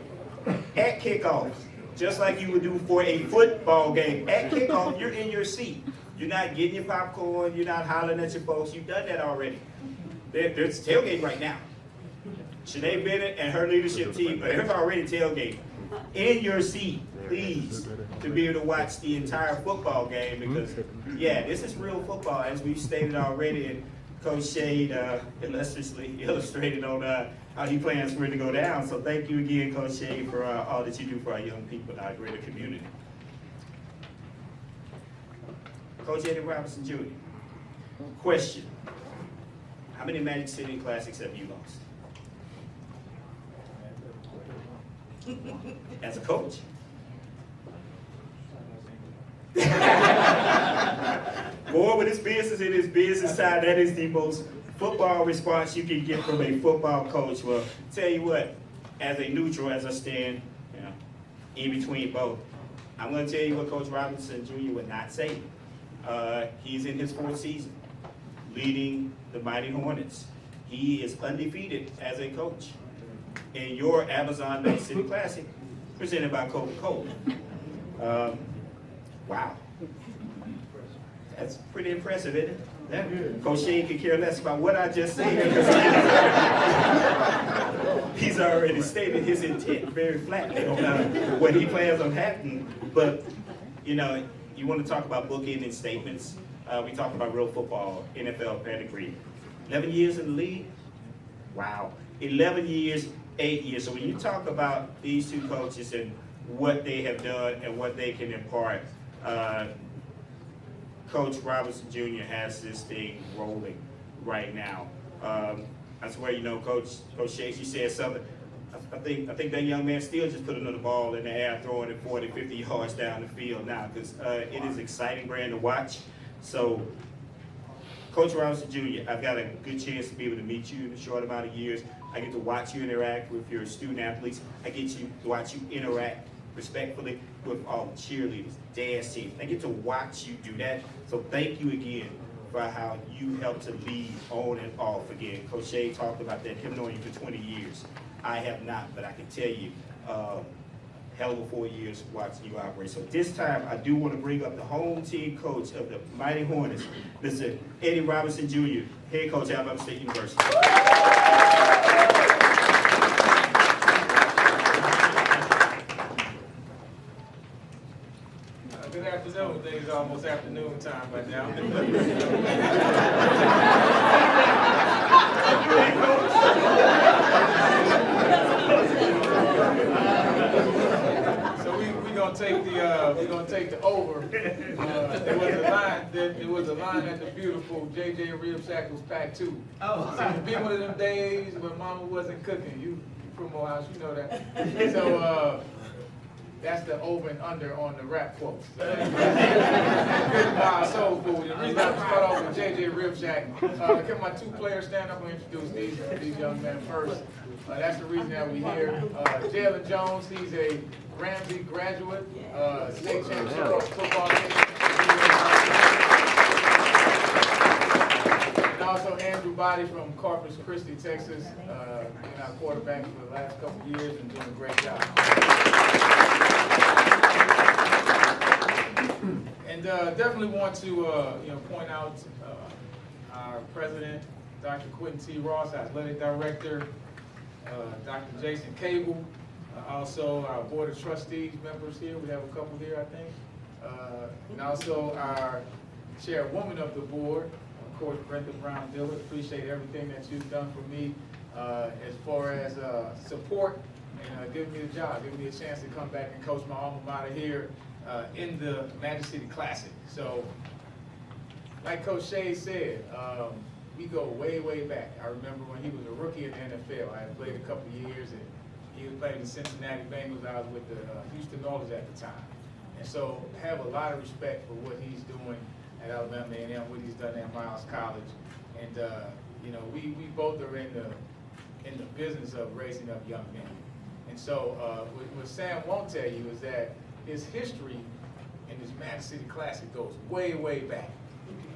At kickoff, just like you would do for a football game, at kickoff, you're in your seat. You're not getting your popcorn, you're not hollering at your folks, you've done that already. There's tailgate right now. Shanae Bennett and her leadership team, they're already tailgating. In your seat, please, to be able to watch the entire football game because, yeah, this is real football, as we've stated already, and Coach Shade illustriously illustrated on how he plans for it to go down. So thank you again, Coach Shade, for all that you do for our young people in our greater community. Coach Eddie Robinson Jr., question, how many Magic City Classics have you lost? As a coach. Boy, when it's business, it is business time. That is the most football response you can get from a football coach. Well, tell you what, as a neutral, as I stand in between both, I'm going to tell you what Coach Robinson Jr. would not say. He's in his fourth season, leading the Mighty Hornets. He is undefeated as a coach. In your Amazon Magic City Classic, presented by Coca-Cola. Wow. That's pretty impressive, isn't it? Coach Shane could care less about what I just said because he's already stated his intent very flatly on what he plans on happening. But, you know, you want to talk about bookending statements. We talk about real football, NFL pedigree. 11 years in the league? Wow. 11 years, 8 years. So when you talk about these two coaches and what they have done and what they can impart, Coach Robinson Jr. has this thing rolling. right now. I swear, Coach Shakes, you said something. I think that young man still just put another ball in the air, throwing it 40, 50 yards down the field now, because it is exciting brand to watch. So, Coach Robinson Jr., I've got a good chance to be able to meet you in a short amount of years. I get to watch you interact with your student athletes. I get to watch you interact respectfully with all the cheerleaders, dance teams. I get to watch you do that. So thank you again for how you helped to lead on and off again. Coach Shea talked about that, him knowing you for 20 years. I have not, but I can tell you, hell of a 4 years watching you operate. So this time, I do want to bring up the home team coach of the Mighty Hornets, Mr. Eddie Robinson Jr., head coach at Alabama State University. Good afternoon. I think it's almost afternoon time by now. So we're gonna take the over. There was a line at the beautiful J.J. Rib Shackles Pack 2. Oh. So it's been one of them days when Mama wasn't cooking. You from Morehouse, you know that. So that's the over and under on the rap quotes. Goodbye, soul food. The reason I start off with J.J. Rib Shack, can my two players stand up and introduce these young men first? That's the reason that we're here. Jalen Jones, he's a Ramsey graduate, state championship football team. And also Andrew Body from Corpus Christi, Texas, been our quarterback for the last couple of years and doing a great job. And definitely want to point out our president, Dr. Quentin T. Ross, athletic director, Dr. Jason Cable, also our board of trustees members here. We have a couple here, I think. And also our chairwoman of the board, of course, Brenda Brown Dillard. Appreciate everything that you've done for me as far as support and giving me a job, giving me a chance to come back and coach my alma mater here in the Magic City Classic. So, like Coach Shea said, we go way, way back. I remember when he was a rookie in the NFL. I had played a couple of years, and he was playing the Cincinnati Bengals. I was with the Houston Oilers at the time. And so have a lot of respect for what he's doing at Alabama A&M, what he's done at Miles College. And, we both are in the business of raising up young men. And so what Sam won't tell you is that his history in this Magic City Classic goes way, way back.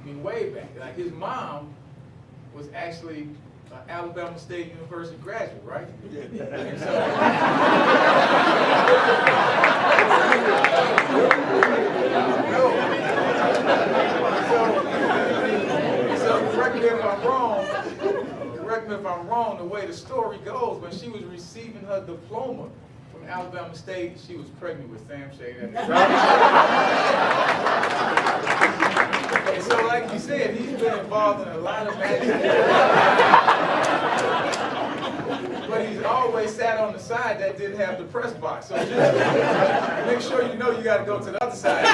I mean, way back. Like, his mom was actually an Alabama State University graduate, right? And so correct me if I'm wrong. Correct me if I'm wrong. The way the story goes, when she was receiving her diploma from Alabama State, she was pregnant with Sam Shade at the time. And so, like you said, he's been involved in a lot of magic. But he's always sat on the side that didn't have the press box. So just make sure you know you got to go to the other side.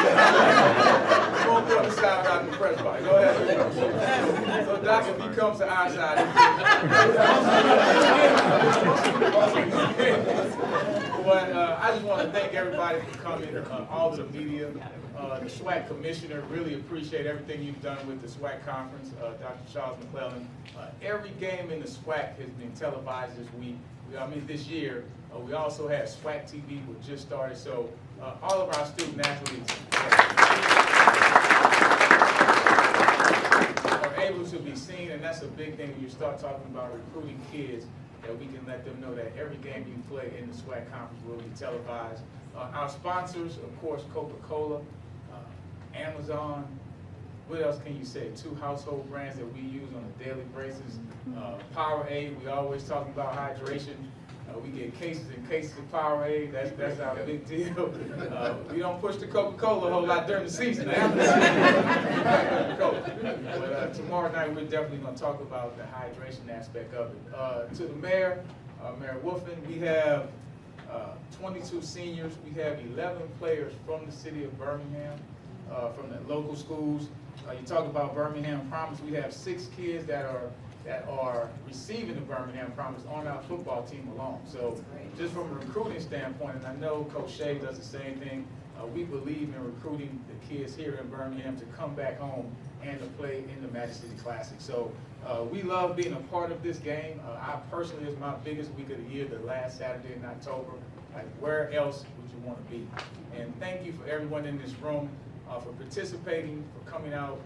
You won't go to the side without the press box. Go ahead. So Doc, if he comes to our side. But I just want to thank everybody for coming, all the media, the SWAC commissioner. Really appreciate everything you've done with the SWAC conference, Dr. Charles McClellan. Every game in the SWAC has been televised this week. This year. We also have SWAC TV, which just started. So all of our student athletes are able to be seen, and that's a big thing when you start talking about recruiting kids, that we can let them know that every game you play in the SWAC conference will be televised. Our sponsors, of course, Coca-Cola, Amazon. What else can you say? 2 household brands that we use on a daily basis. Powerade, we always talk about hydration. We get cases and cases of Powerade. That's our big deal. We don't push the Coca-Cola a whole lot during the season. After the season, but tomorrow night we're definitely going to talk about the hydration aspect of it. To the mayor, Mayor Wolfen, we have 22 seniors. We have 11 players from the city of Birmingham, from the local schools. You talk about Birmingham Promise. We have 6 kids that are receiving the Birmingham Promise on our football team alone. So just from a recruiting standpoint, and I know Coach Shea does the same thing, we believe in recruiting the kids here in Birmingham to come back home and to play in the Magic City Classic. So we love being a part of this game. I personally, is my biggest week of the year, the last Saturday in October. Like, where else would you want to be? And thank you for everyone in this room for participating, for coming out,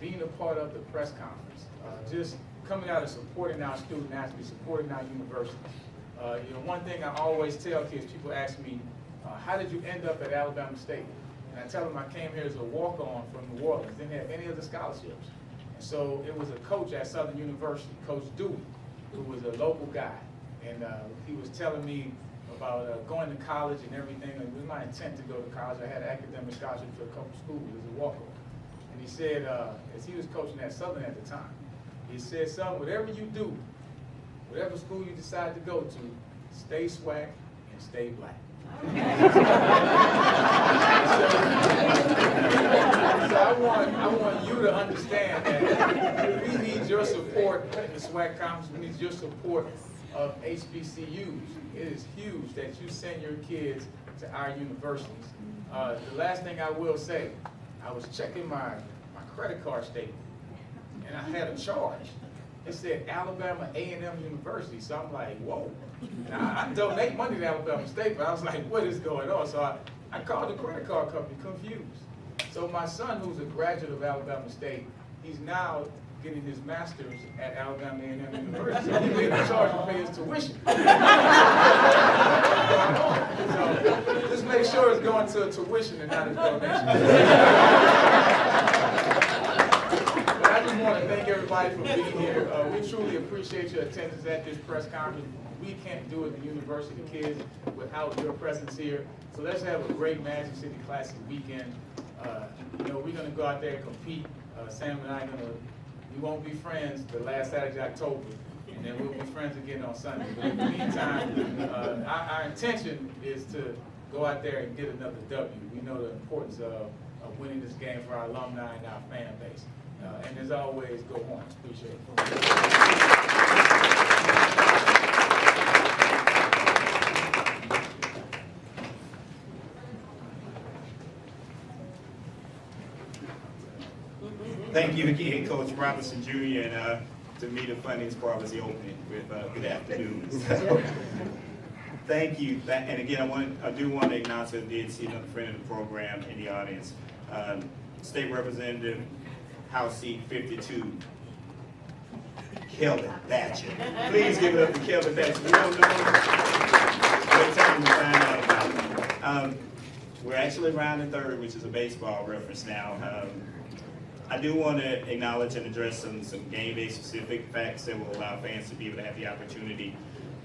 being a part of the press conference, just coming out and supporting our student athletes, supporting our university. One thing I always tell kids, people ask me, how did you end up at Alabama State? And I tell them I came here as a walk-on from New Orleans, didn't have any other scholarships. And so it was a coach at Southern University, Coach Dewey, who was a local guy. And he was telling me about going to college and everything. It was my intent to go to college. I had an academic scholarship to a couple schools as a walk-on. And he said, as he was coaching at Southern at the time, he said, son, whatever you do, whatever school you decide to go to, stay swag and stay black. So I want you to understand that we need your support in the SWAC conference. We need your support of HBCUs. It is huge that you send your kids to our universities. The last thing I will say, I was checking my credit card statement, and I had a charge. It said Alabama A&M University, so I'm like, whoa. Now, I donate money to Alabama State, but I was like, what is going on? So I called the credit card company, confused. So my son, who's a graduate of Alabama State, he's now getting his master's at Alabama A&M University. So he's being charged to pay his tuition. So just make sure it's going to a tuition and not a donation. But I just want to thank everybody for being here. We truly appreciate your attendance at this press conference. We can't do it, the University Kids, without your presence here. So let's have a great Magic City Classic weekend. We're going to go out there and compete. Sam and I we won't be friends the last Saturday, October, and then we'll be friends again on Sunday. But in the meantime, our intention is to go out there and get another W. We know the importance of winning this game for our alumni and our fan base. And as always, go Horns. Appreciate it. Thank you again, Coach Robinson Jr. And to me, the funniest part was the opening with good afternoon. So, thank you. And again, I do want to acknowledge that I did see another friend of the program in the audience, State Representative, House Seat 52, Kelvin Thatcher. Please give it up to Kelvin Thatcher. We don't know. Great time to find out about it. We're actually rounding third, which is a baseball reference now. I do want to acknowledge and address some game-day specific facts that will allow fans to be able to have the opportunity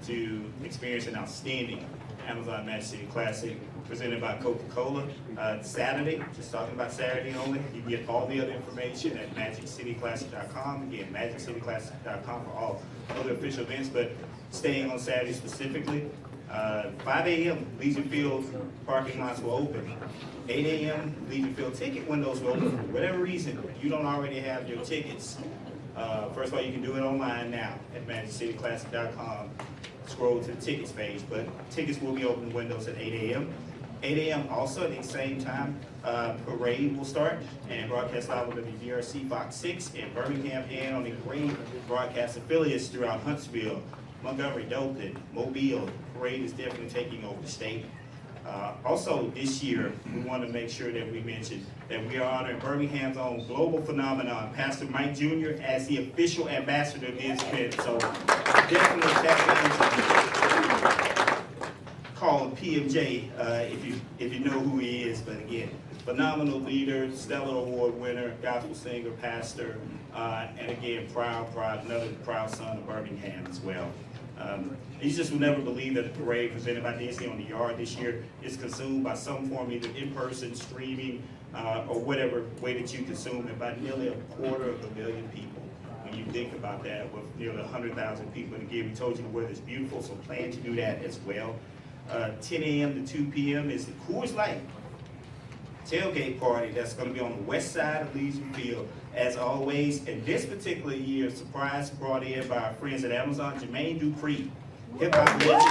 to experience an outstanding Amazon Magic City Classic presented by Coca-Cola Saturday. Just talking about Saturday only. You can get all the other information at MagicCityClassic.com. Again, MagicCityClassic.com for all other official events, but staying on Saturday specifically. 5 a.m. Legion Field parking lots will open. 8 a.m. Legion Field ticket windows will open. For whatever reason, you don't already have your tickets. First of all, you can do it online now at MagicCityClassic.com. Scroll to the tickets page, but tickets will be open windows at 8 a.m. 8 a.m. also at the same time, parade will start and broadcast live on WDRC Fox 6 in Birmingham and on the great broadcast affiliates throughout Huntsville, Montgomery, Dothan, Mobile. Parade is definitely taking over the state. Also this year, we want to make sure that we mention that we are honoring Birmingham's own global phenomenon, Pastor Mike Jr., as the official ambassador of this event. So definitely tap into call him PMJ if you know who he is. But again, phenomenal leader, stellar award winner, gospel singer, pastor, and again, another proud son of Birmingham as well. You just will never believe that the parade presented by Disney on the Yard this year is consumed by some form, either in person, streaming, or whatever way that you consume it, by nearly 250,000 people. When you think about that, with nearly 100,000 people, and again, we told you the weather is beautiful, so plan to do that as well. 10 a.m. to 2 p.m. is the Coors Light tailgate party that's going to be on the west side of Legion Field, as always. And this particular year, surprise brought in by our friends at Amazon, Jermaine Dupree, hip-hop legend.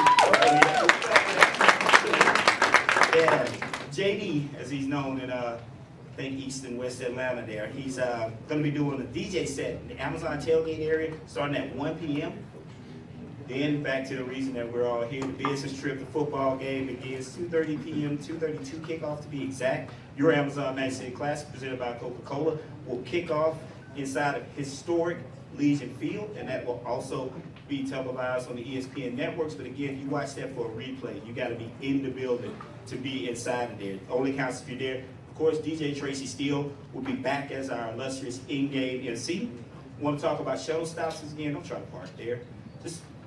Yeah, JD, as he's known in I think East and West Atlanta there. He's going to be doing a DJ set in the Amazon tailgate area starting at 1 p.m. Then back to the reason that we're all here, the business trip, the football game begins 2:30 p.m., 2:32 kickoff to be exact. Your Amazon Magic City Classic presented by Coca-Cola will kick off inside of historic Legion Field, and that will also be televised on the ESPN networks. But again, if you watch that for a replay, you got to be in the building to be inside of there. It only counts if you're there. Of course, DJ Tracy Steele will be back as our illustrious in-game MC. Want to talk about shuttle stops again? Don't try to park there.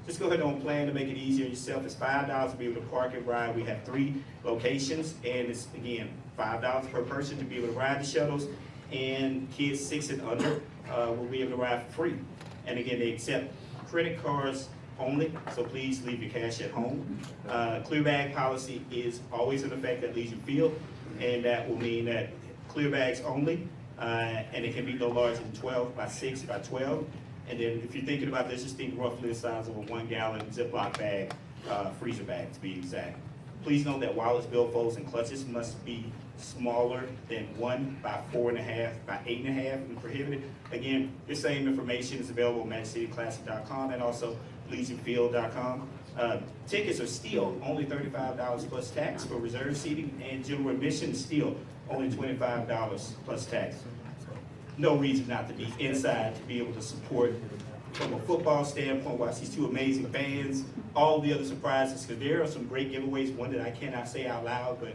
Just go ahead and plan to make it easier on yourself. It's $5 to be able to park and ride. We have 3 locations, and it's, again, $5 per person to be able to ride the shuttles, and kids 6 and under will be able to ride for free. And again, they accept credit cards only, so please leave your cash at home. Clear bag policy is always in effect at Legion Field, and that will mean that clear bags only, and it can be no larger than 12 by 6 by 12. And then if you're thinking about this, just think roughly the size of a 1-gallon Ziploc bag, freezer bag to be exact. Please note that wallets, billfolds, and clutches must be smaller than 1 by 4.5 by 8.5 and prohibited. Again, this same information is available at MagicCityClassic.com and also LegionField.com. Tickets are still only $35 plus tax for reserve seating, and general admission still only $25 plus tax. No reason not to be inside to be able to support from a football standpoint, watch these 2 amazing bands, all the other surprises, because there are some great giveaways, one that I cannot say out loud, but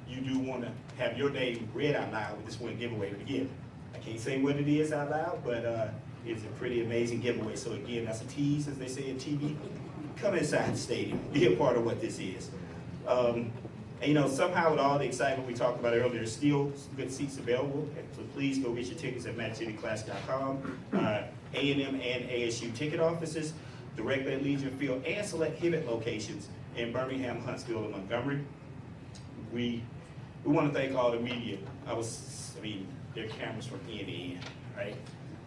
you do want to have your name read out loud with this one giveaway. But again, I can't say what it is out loud, but it's a pretty amazing giveaway. So again, that's a tease, as they say in TV. Come inside the stadium, be a part of what this is. And, you know, somehow with all the excitement we talked about earlier, there's still good seats available. So please go get your tickets at MagicCityClassic.com. A&M and ASU ticket offices, directly at Legion Field, and select Hibbett locations in Birmingham, Huntsville, and Montgomery. We want to thank all the media. Their cameras from end to end, right?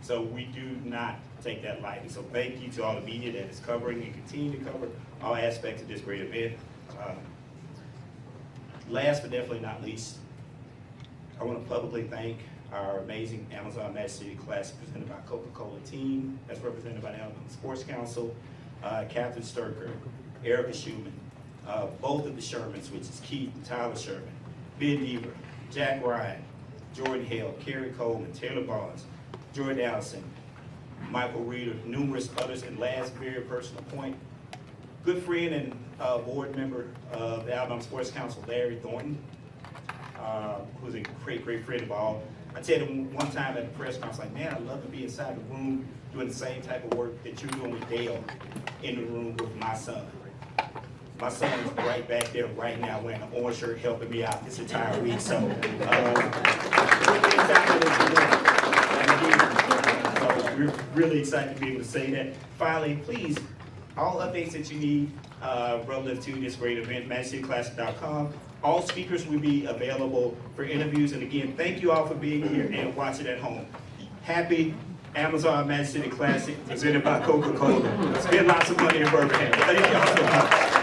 So we do not take that lightly. So thank you to all the media that is covering and continue to cover all aspects of this great event. Last but definitely not least, I want to publicly thank our amazing Amazon Magic City Classic presented by Coca-Cola team, that's represented by the Alabama Sports Council, Captain Sturker, Erica Schumann, both of the Shermans, which is Keith and Tyler Sherman, Ben Deaver, Jack Ryan, Jordan Hale, Kerry Coleman, Taylor Barnes, Jordan Allison, Michael Reeder, numerous others, and last very personal point, good friend and board member of the Alabama Sports Council, Larry Thornton, who's a great friend of all. I tell him one time at the press conference, like, man, I'd love to be inside the room doing the same type of work that you're doing with Dale in the room with my son. My son is right back there right now wearing an orange shirt helping me out this entire week. So, we're really excited to be able to say that. Finally, please, all updates that you need relative to this great event, MagicCityClassic.com. All speakers will be available for interviews. And again, thank you all for being here and watching at home. Happy Amazon Magic City Classic presented by Coca-Cola. Spend lots of money in Birmingham. Thank you all so much.